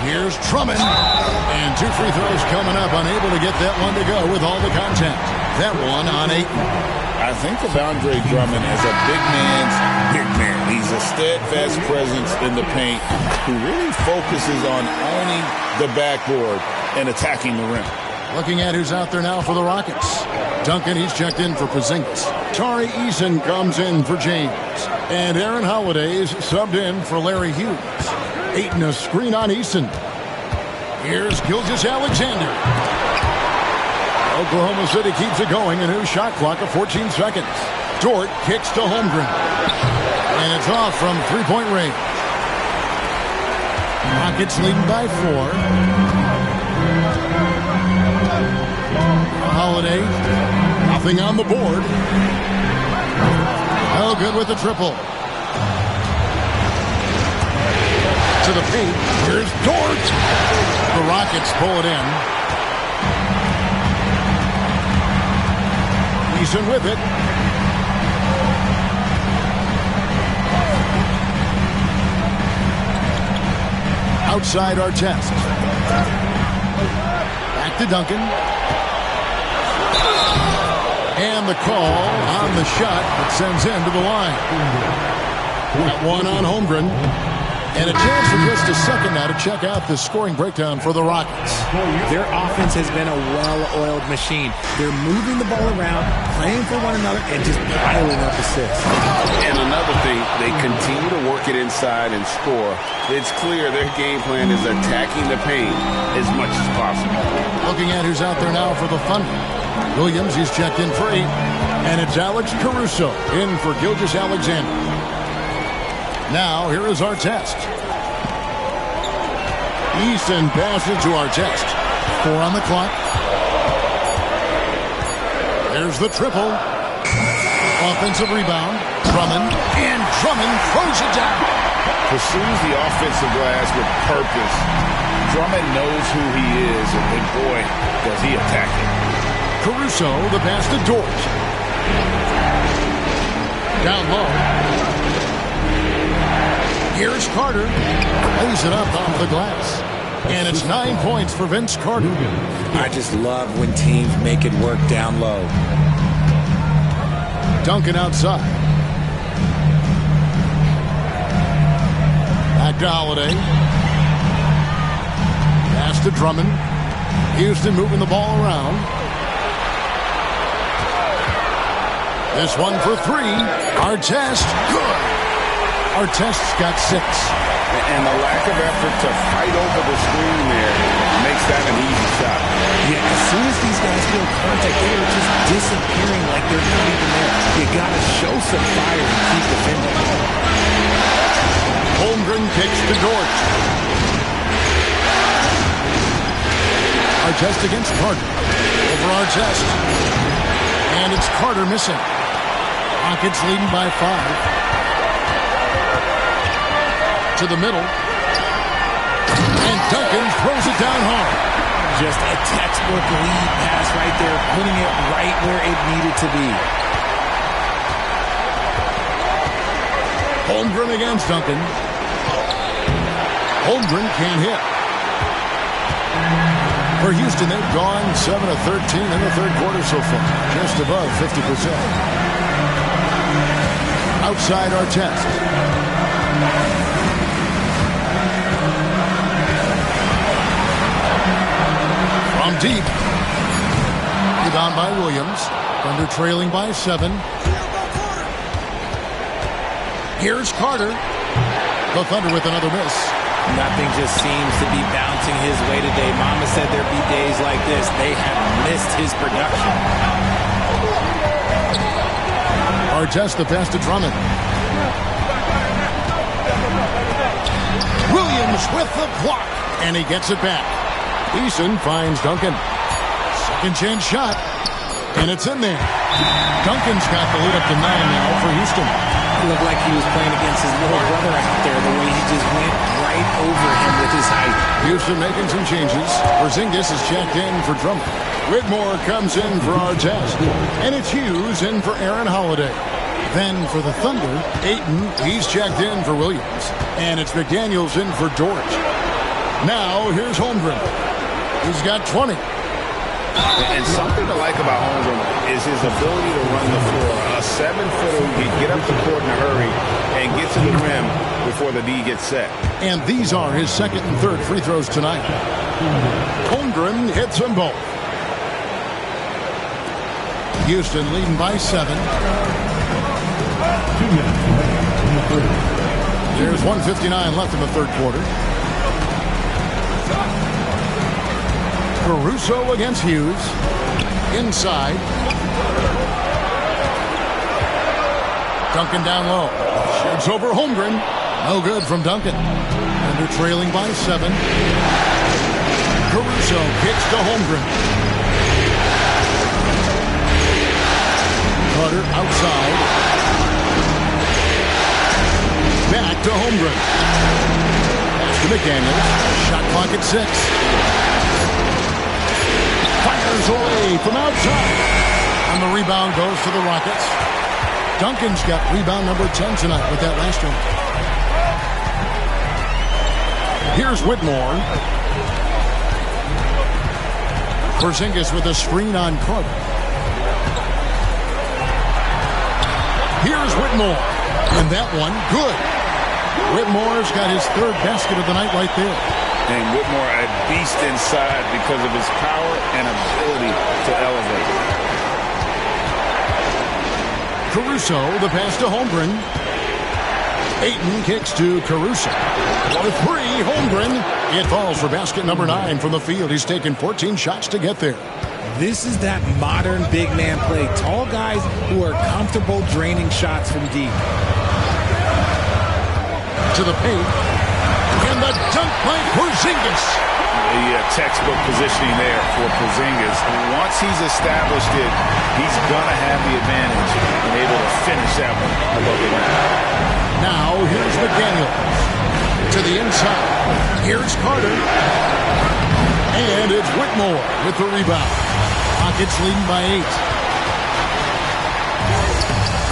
Here's Drummond. And 2 free throws coming up. Unable to get that one to go with all the contact. That one on 8. I think of Andre Drummond as a big man's big man. He's a steadfast presence in the paint who really focuses on owning the backboard and attacking the rim. Looking at who's out there now for the Rockets. Duncan, he's checked in for Porzingis. Tari Eason comes in for James. And Aaron Holiday's subbed in for Larry Hughes. Ayton a screen on Eason. Here's Gilgeous-Alexander. Oklahoma City keeps it going. A new shot clock of 14 seconds. Dort kicks to Holmgren. And it's off from three-point range. Rockets leading by 4. Holiday, nothing on the board. Oh, good with the triple. To the paint. Here's Dort. The Rockets pull it in. Eason with it. Outside Artest. Back to Duncan. And the call on the shot that sends him to the line. That one on Holmgren. And a chance for just a second now to check out the scoring breakdown for the Rockets. Their offense has been a well-oiled machine. They're moving the ball around, playing for one another, and just piling up assists. And another thing, they continue to work it inside and score. It's clear their game plan is attacking the paint as much as possible. Looking at who's out there now for the Thunder. Williams, he's checked in for 8. And it's Alex Caruso in for Gilgeous-Alexander. Now, here is Artest. Easton passes to Artest. 4 on the clock. There's the triple. Offensive rebound. Drummond. And Drummond throws it down. Pursues the offensive glass with purpose. Drummond knows who he is, and boy, does he attack it. Caruso, the pass to Dort. Down low. Here's Carter. Lays it up off the glass. And it's 9 points for Vince Carter. I just love when teams make it work down low. Duncan outside. Back to Holiday. Pass to Drummond. Houston moving the ball around. This one for 3. Artest. Good. Artest's got 6. And the lack of effort to fight over the screen there makes that an easy shot. Yeah, as soon as these guys feel contact, they are just disappearing like they're not even there. You got to show some fire and keep defending. Holmgren kicks to Dort. Artest against Carter. Over Artest. And it's Carter missing. Rockets leading by 5. To the middle. And Duncan throws it down hard. Just a textbook lead pass right there, putting it right where it needed to be. Holmgren against Duncan. Holmgren can't hit. For Houston, they've gone 7 of 13 in the third quarter so far. Just above 50%. Outside Artest. From deep. Rebound by Williams. Thunder trailing by 7. Here's Carter. The Thunder with another miss. Nothing just seems to be bouncing his way today. Mama said there'd be days like this. They have missed his production. Artest the pass to Drummond. Williams with the block. And he gets it back. Eason finds Duncan. Second chance shot. And it's in there. Duncan's got the lead up to 9 now for Houston. It looked like he was playing against his little brother out there, the way he just went right over him with his height. Houston making some changes. Porzingis is checked in for Drummond. Whitmore comes in for Artest. And it's Hughes in for Aaron Holiday. Then for the Thunder, Ayton, he's checked in for Williams. And it's McDaniels in for Dort. Now here's Holmgren. He's got 20. And something to like about Holmgren is his ability to run the floor. A 7-footer who can get up the court in a hurry and get to the rim before the D gets set. And these are his second and third free throws tonight. Holmgren hits them both. Houston leading by 7. There's 1:59 left in the third quarter. Caruso against Hughes. Inside. Duncan down low. Shoots over Holmgren. No good from Duncan. And they're trailing by 7. Caruso kicks to Holmgren. Carter outside. Back to Holmgren. Pass to McDaniels. Shot clock at 6. Fires away from outside. And the rebound goes to the Rockets. Duncan's got rebound number 10 tonight with that last one. Here's Whitmore. Porzingis with a screen on Carter. Here's Whitmore. And that one, good. Whitmore's got his third basket of the night right there. And Whitmore a beast inside because of his power and ability to elevate. Caruso, the pass to Holmgren. Ayton kicks to Caruso. For three, Holmgren. It falls for basket number 9 from the field. He's taken 14 shots to get there. This is that modern big man play. Tall guys who are comfortable draining shots from deep. To the paint. And the dunk by Porzingis. The textbook positioning there for Porzingis. Once he's established it, he's going to have the advantage and able to finish that one above the rim. Now here's McDaniels. To the inside. Here's Carter. And it's Whitmore with the rebound. Rockets leading by 8.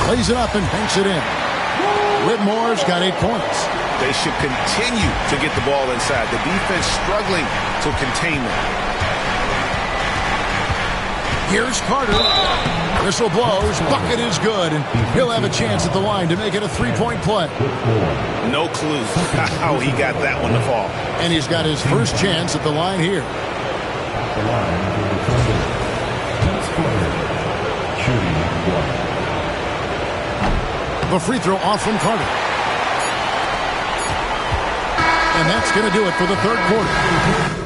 Plays it up and banks it in. Whitmore's got 8 points. They should continue to get the ball inside. The defense struggling to contain them. Here's Carter. Whistle blows. Bucket is good. And he'll have a chance at the line to make it a 3-point play. No clue how he got that one to fall. And he's got his first chance at the line here. The free throw off from Carter. And that's going to do it for the third quarter.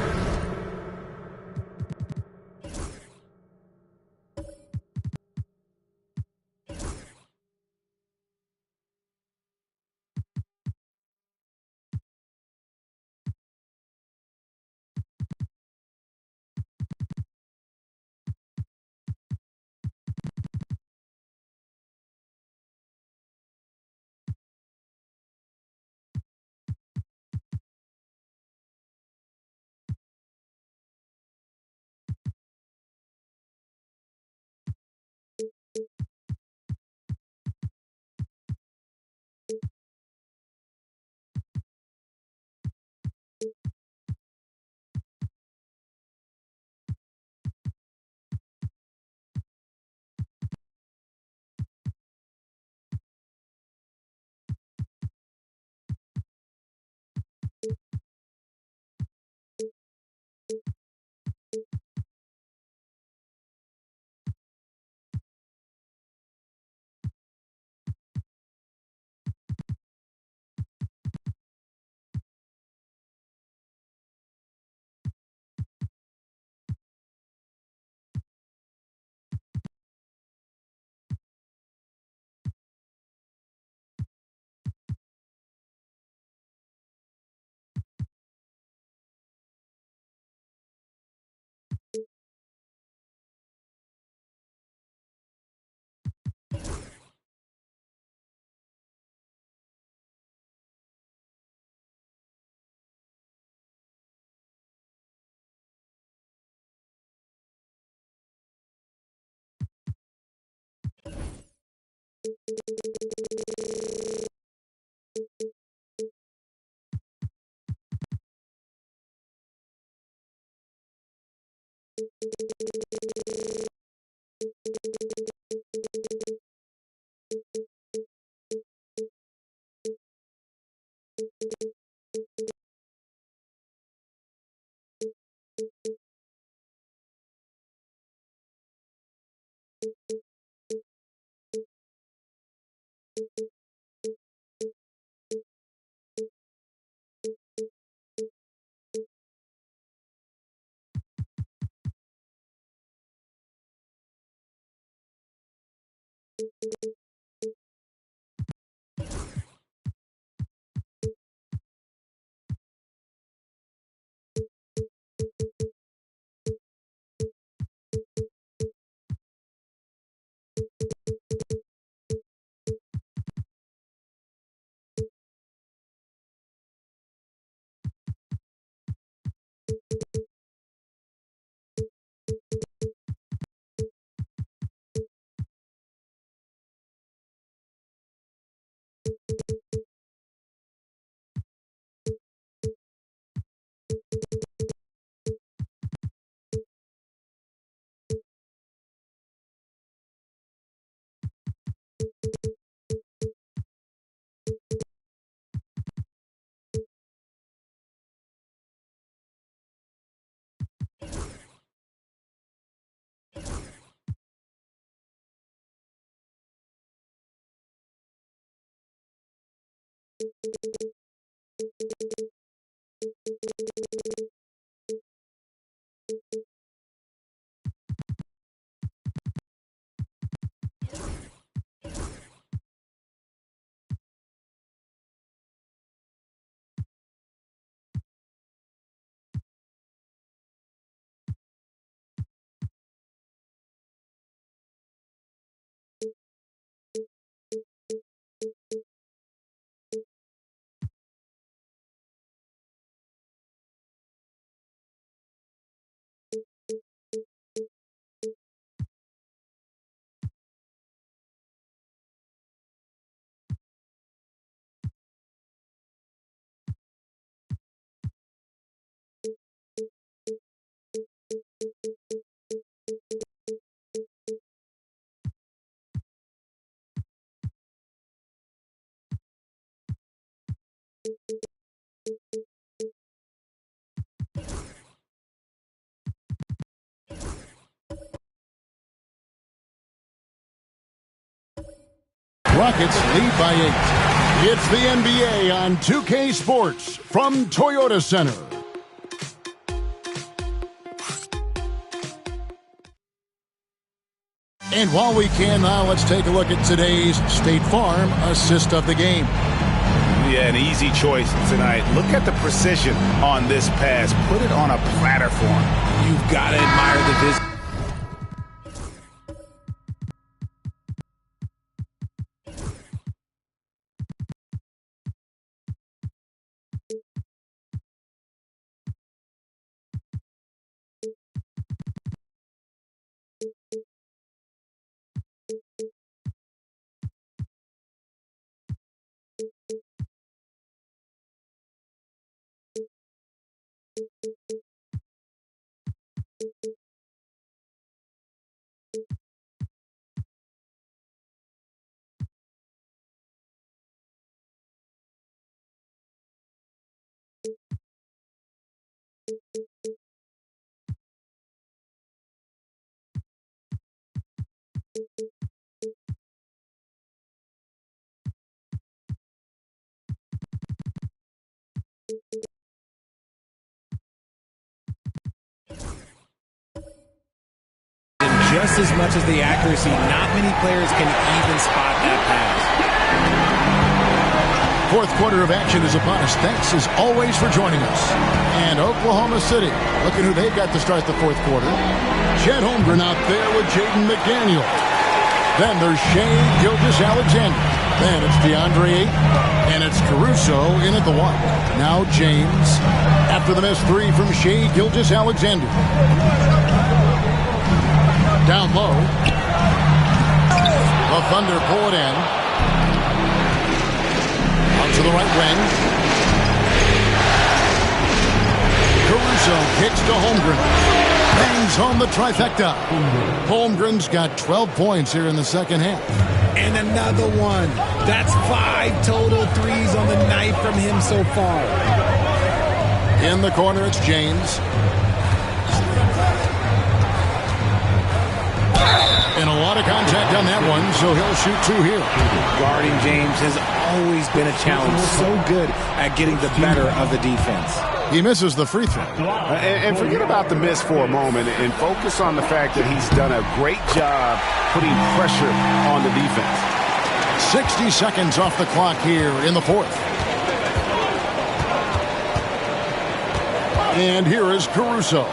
Rockets lead by 8. It's the NBA on 2K Sports from Toyota Center. And while we can now, let's take a look at today's State Farm assist of the game. Yeah, an easy choice tonight. Look at the precision on this pass. Put it on a platter for him. You've got to admire the vision. Just as much as the accuracy, not many players can even spot that pass. Fourth quarter of action is upon us. Thanks as always for joining us. And Oklahoma City, look at who they've got to start the fourth quarter. Chet Holmgren out there with Jaden McDaniel. Then there's Shai Gilgeous-Alexander. Then it's DeAndre Ayton. And it's Caruso in at the 1. Now James after the missed 3 from Shai Gilgeous-Alexander. Down low. The Thunder pull it in. Out to the right wing. Caruso kicks to Holmgren. Bangs home the trifecta. Holmgren's got 12 points here in the second half. And another one. That's 5 total threes on the night from him so far. In the corner, it's James. And a lot of contact on that one, so he'll shoot 2 here. Guarding James has always been a challenge. So good at getting the better of the defense. He misses the free throw. And forget about the miss for a moment and focus on the fact that he's done a great job putting pressure on the defense. 60 seconds off the clock here in the fourth. And here is Caruso.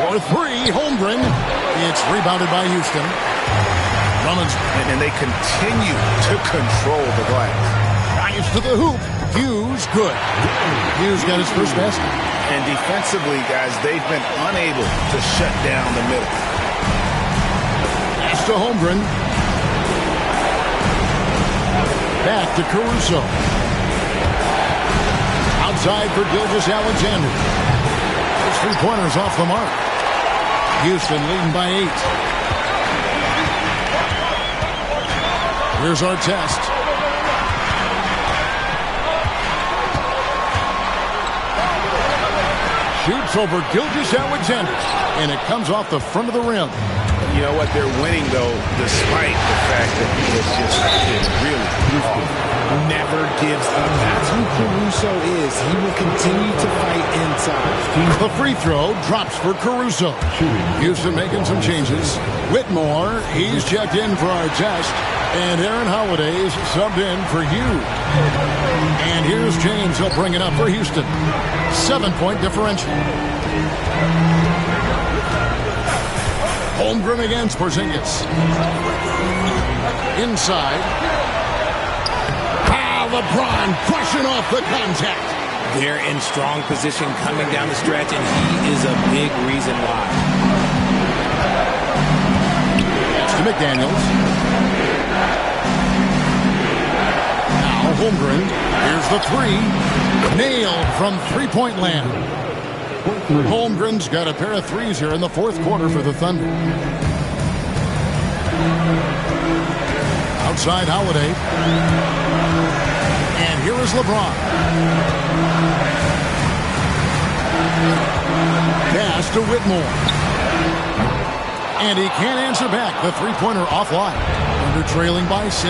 For 3, Holmgren. It's rebounded by Houston. Drummond's. And they continue to control the glass. Drives to the hoop. Hughes, good. Hughes got his first basket. And defensively, guys, they've been unable to shut down the middle. Pass to Holmgren. Back to Caruso. Outside for Gilgeous-Alexander. Those 3-pointers off the mark. Houston leading by 8. Here's our test. Shoots over Gilgeous-Alexander. And it comes off the front of the rim. you know what? They're winning, though, despite the fact that he has just been really never gives up. That's who Caruso is. He will continue to fight inside. The free throw drops for Caruso. Houston making some changes. Whitmore, he's checked in for our test. And Aaron Holiday's subbed in for Hughes. And here's James. He'll bring it up for Houston. 7-point differential. Holmgren against Porzingis. Inside. LeBron crushing off the contact. They're in strong position coming down the stretch, and he is a big reason why. It's to McDaniels. Now Holmgren. Here's the three. Nailed from three-point land. Holmgren's got a pair of threes here in the fourth quarter for the Thunder. Outside Holiday. And here is LeBron. Pass to Whitmore. And he can't answer back. The three-pointer offline. Under trailing by 6.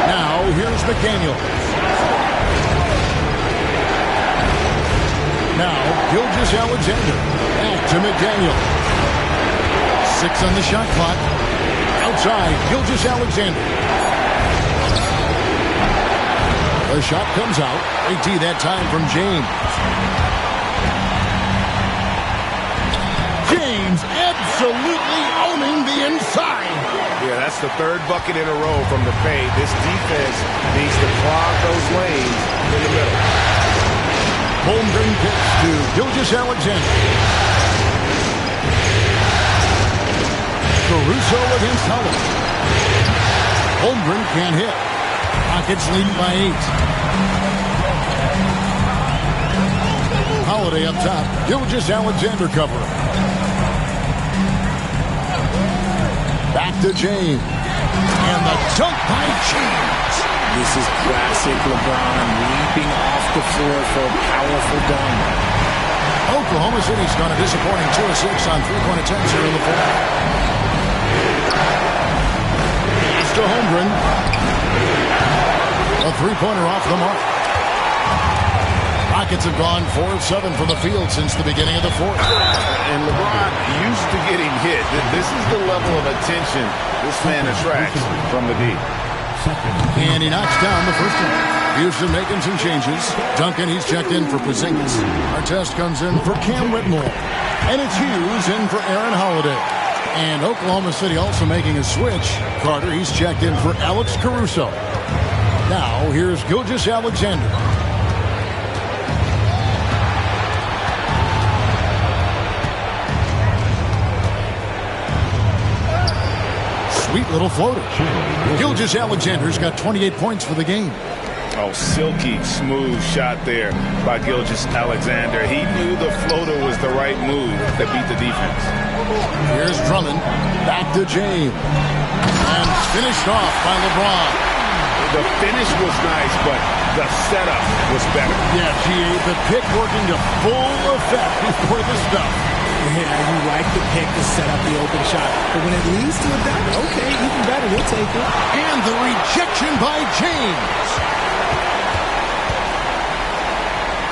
Now here's McDaniel. Now Gilgeous-Alexander. Back to McDaniel. 6 on the shot clock. Outside, Gilgeous-Alexander. The shot comes out. AT that time from James. James absolutely owning the inside. Yeah, that's the third bucket in a row from the paint. This defense needs to clog those lanes in the middle. Holmgren pitch to Gilgeous-Alexander. Caruso against Howard. Holmgren can't hit. Rockets leading by 8. Holiday up top. Gilgeous-Alexander covering. Back to James. And the dunk by James. This is classic LeBron leaping off the floor for a powerful dunk. Oklahoma City's got a disappointing 2 of 6 on three-point attempts here in the fourth. To Holmgren. A three-pointer off the mark. Rockets have gone 4 of 7 from the field since the beginning of the fourth. And LeBron used to getting hit. This is the level of attention this man attracts from the deep. And he knocks down the first one. Houston making some changes. Duncan, he's checked in for Porzingis. Artest comes in for Cam Whitmore. And it's Hughes in for Aaron Holiday. And Oklahoma City also making a switch. Carter, he's checked in for Alex Caruso. Now, here's Gilgeous-Alexander. Sweet little floater. Gilgeous-Alexander's got 28 points for the game. Oh, silky smooth shot there by Gilgeous-Alexander. He knew the floater was the right move that beat the defense. Here's Drummond. Back to James. And finished off by LeBron. The finish was nice, but the setup was better. Yeah, GA, the pick working to full effect before the stuff. Yeah, you like the pick to set up the open shot. But when it leads to a dunk, okay, even better, we'll take it. And the rejection by James.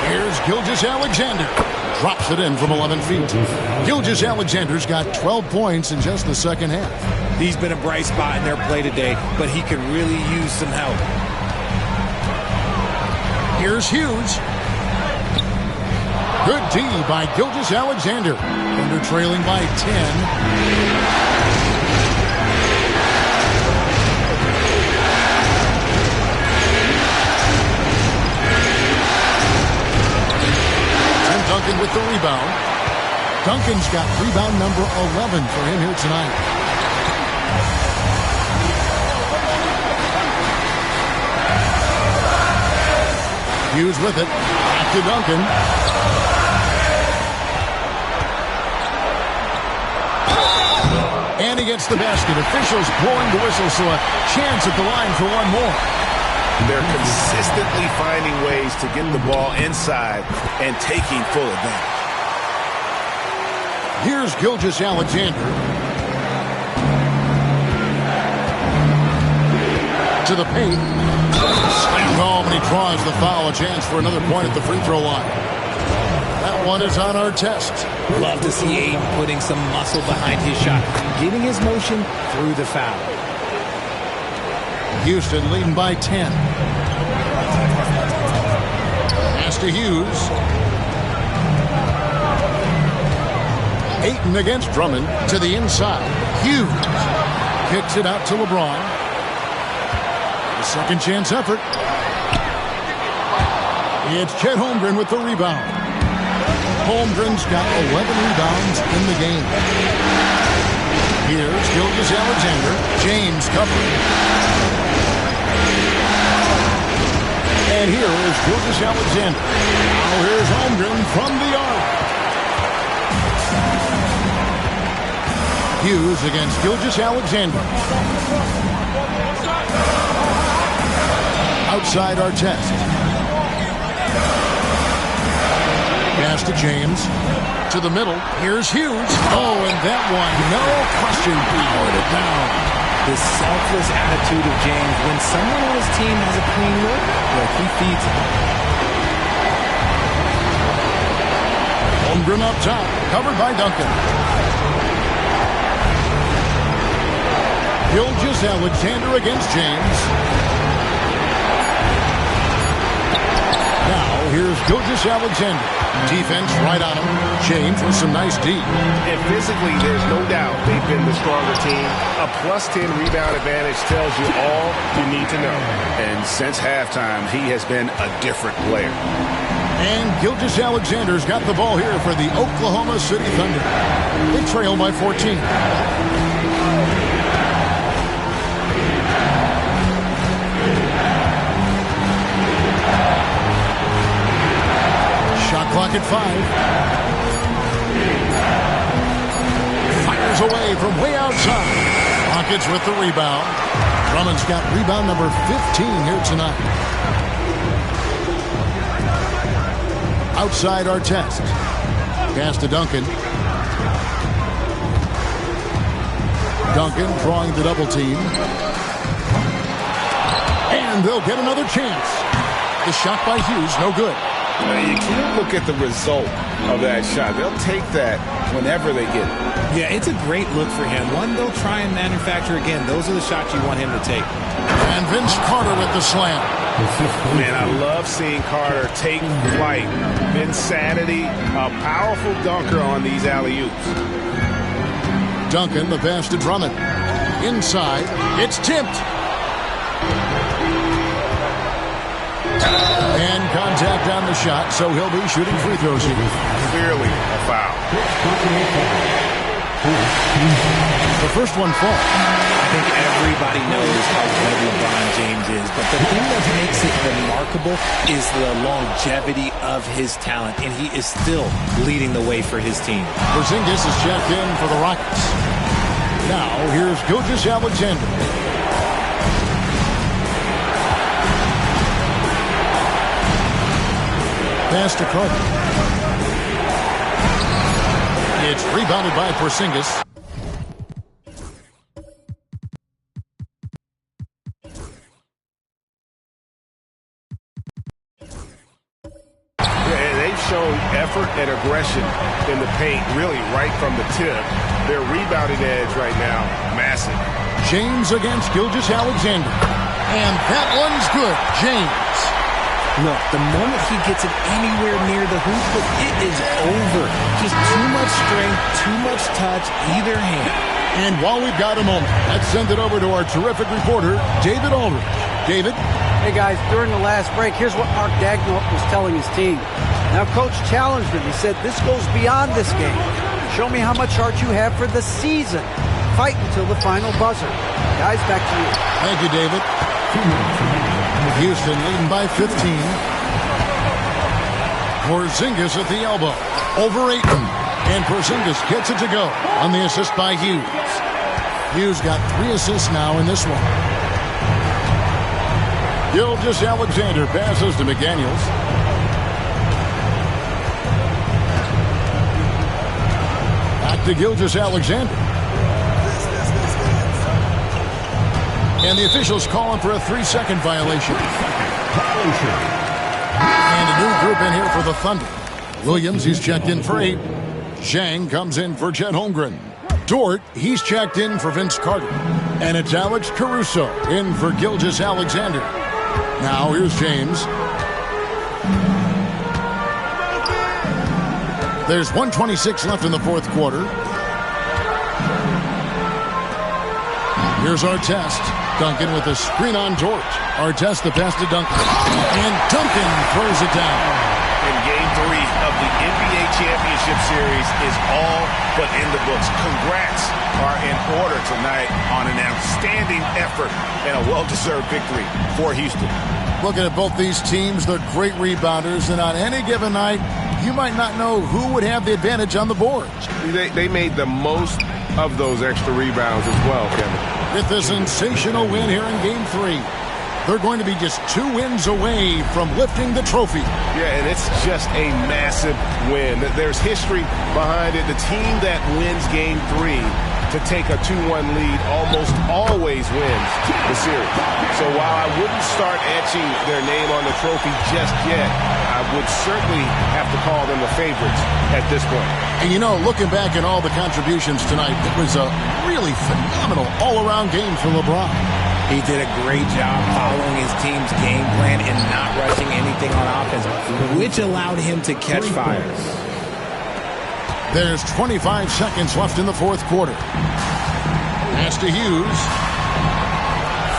Here's Gilgeous-Alexander. Drops it in from 11 feet. Gilgeous-Alexander's got 12 points in just the second half. He's been a bright spot in their play today, but he could really use some help. Here's Hughes. Good D by Gilgeous-Alexander. Under trailing by 10. Duncan with the rebound. Duncan's got rebound number 11 for him here tonight. Hughes with it. Back to Duncan. And he gets the basket. Officials blowing the whistle, so a chance at the line for one more. They're consistently finding ways to get the ball inside and taking full advantage. Here's Gilgeous Alexander. To the paint. Slammed home, and he draws the foul. A chance for another point at the free throw line. That one is on our test. Love to see Ayton putting some muscle behind his shot, getting his motion through the foul. Houston leading by 10. Pass to Hughes. Ayton against Drummond to the inside. Hughes kicks it out to LeBron. The second chance effort. It's Chet Holmgren with the rebound. Holmgren's got 11 rebounds in the game. Here's Gilgeous Alexander. James covering. And here is Gilgeous Alexander. Now here's Holmgren from the arc. Hughes against Gilgeous Alexander. Outside our test. Pass to James. To the middle. Here's Hughes. Oh, and that one, no question, powered it down. The selfless attitude of James. When someone on his team has a clean look, well, he feeds it. Holmgren up top. Covered by Duncan. Gilgeous Alexander against James. Now, here's Gilgeous Alexander. Defense right on him. James with some nice D. And physically, there's no doubt they've been the stronger team. A +10 rebound advantage tells you all you need to know. And since halftime, he has been a different player. And Gilgeous Alexander's got the ball here for the Oklahoma City Thunder. They trail by 14. Shot clock at 5. Fires away from way outside. Rockets with the rebound. Drummond's got rebound number 15 here tonight. Outside our test. Pass to Duncan. Duncan drawing the double team. And they'll get another chance. The shot by Hughes, no good. You can't look at the result of that shot. They'll take that whenever they get it. Yeah, it's a great look for him. One they'll try and manufacture again. Those are the shots you want him to take. And Vince Carter with the slam. Man, I love seeing Carter take flight. Insanity, a powerful dunker on these alley-oops. Duncan, the pass to Drummond. Inside, it's tipped. And contact on the shot, so he'll be shooting free throws here. Clearly a foul. The first one falls. I think everybody knows how good LeBron James is, but the thing that makes it remarkable is the longevity of his talent, and he is still leading the way for his team. Porzingis is checked in for the Rockets. Now, here's Gilgeous Alexander. Pass to Carter. It's rebounded by Porzingis. Shown effort and aggression in the paint, really right from the tip. Their rebounding edge right now, massive. James against Gilgeous Alexander. And that one's good. James. Look, the moment he gets it anywhere near the hoop, it is over. Just too much strength, too much touch, either hand. And while we've got a moment, let's send it over to our terrific reporter, David Aldridge. David? Hey, guys, during the last break, here's what Mark Daigneault was telling his team. Now, Coach challenged him. He said, this goes beyond this game. Show me how much heart you have for the season. Fight until the final buzzer. Guys, back to you. Thank you, David. Houston leading by 15. Porzingis at the elbow. Over Ayton. And Porzingis gets it to go on the assist by Hughes. Hughes got 3 assists now in this one. Gilgeous Alexander passes to McDaniels. Back to Gilgeous-Alexander. And the officials calling for a 3-second violation. And a new group in here for the Thunder. Williams, he's checked in for 8. Zhang comes in for Chet Holmgren. Dort, he's checked in for Vince Carter. And it's Alex Caruso in for Gilgeous-Alexander. Now here's James. There's 1:26 left in the fourth quarter. Here's Artest. Duncan with a screen on Dort. Artest the pass to Duncan. And Duncan throws it down. And Game 3 of the NBA Championship Series is all but in the books. Congrats are in order tonight on an outstanding effort and a well-deserved victory for Houston. Looking at both these teams, they're great rebounders, and on any given night, you might not know who would have the advantage on the boards. They made the most of those extra rebounds as well, Kevin. With a sensational win here in Game 3. They're going to be just 2 wins away from lifting the trophy. Yeah, and it's just a massive win. There's history behind it. The team that wins Game 3 to take a 2-1 lead almost always wins the series. So while I wouldn't start etching their name on the trophy just yet, I would certainly have to call them the favorites at this point. And you know, looking back at all the contributions tonight, it was a really phenomenal all-around game for LeBron. He did a great job following his team's game plan and not rushing anything on offense, which allowed him to catch fire. There's 25 seconds left in the fourth quarter. Pass to Hughes.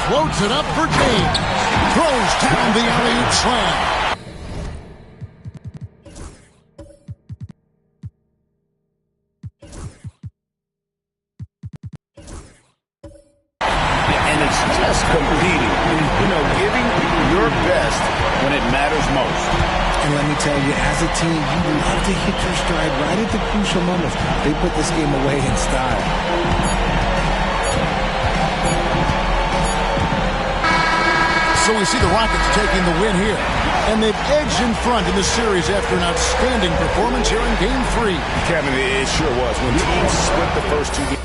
Floats it up for James. Throws down the alley-oop slam. And it's just competing. You know, giving your best when it matters most. And let me tell you, as a team, you love to hit your stride right at the crucial moments. They put this game away in style. So we see the Rockets taking the win here. And they've edged in front in the series after an outstanding performance here in Game 3. Kevin, it sure was. When teams split the first 2 games.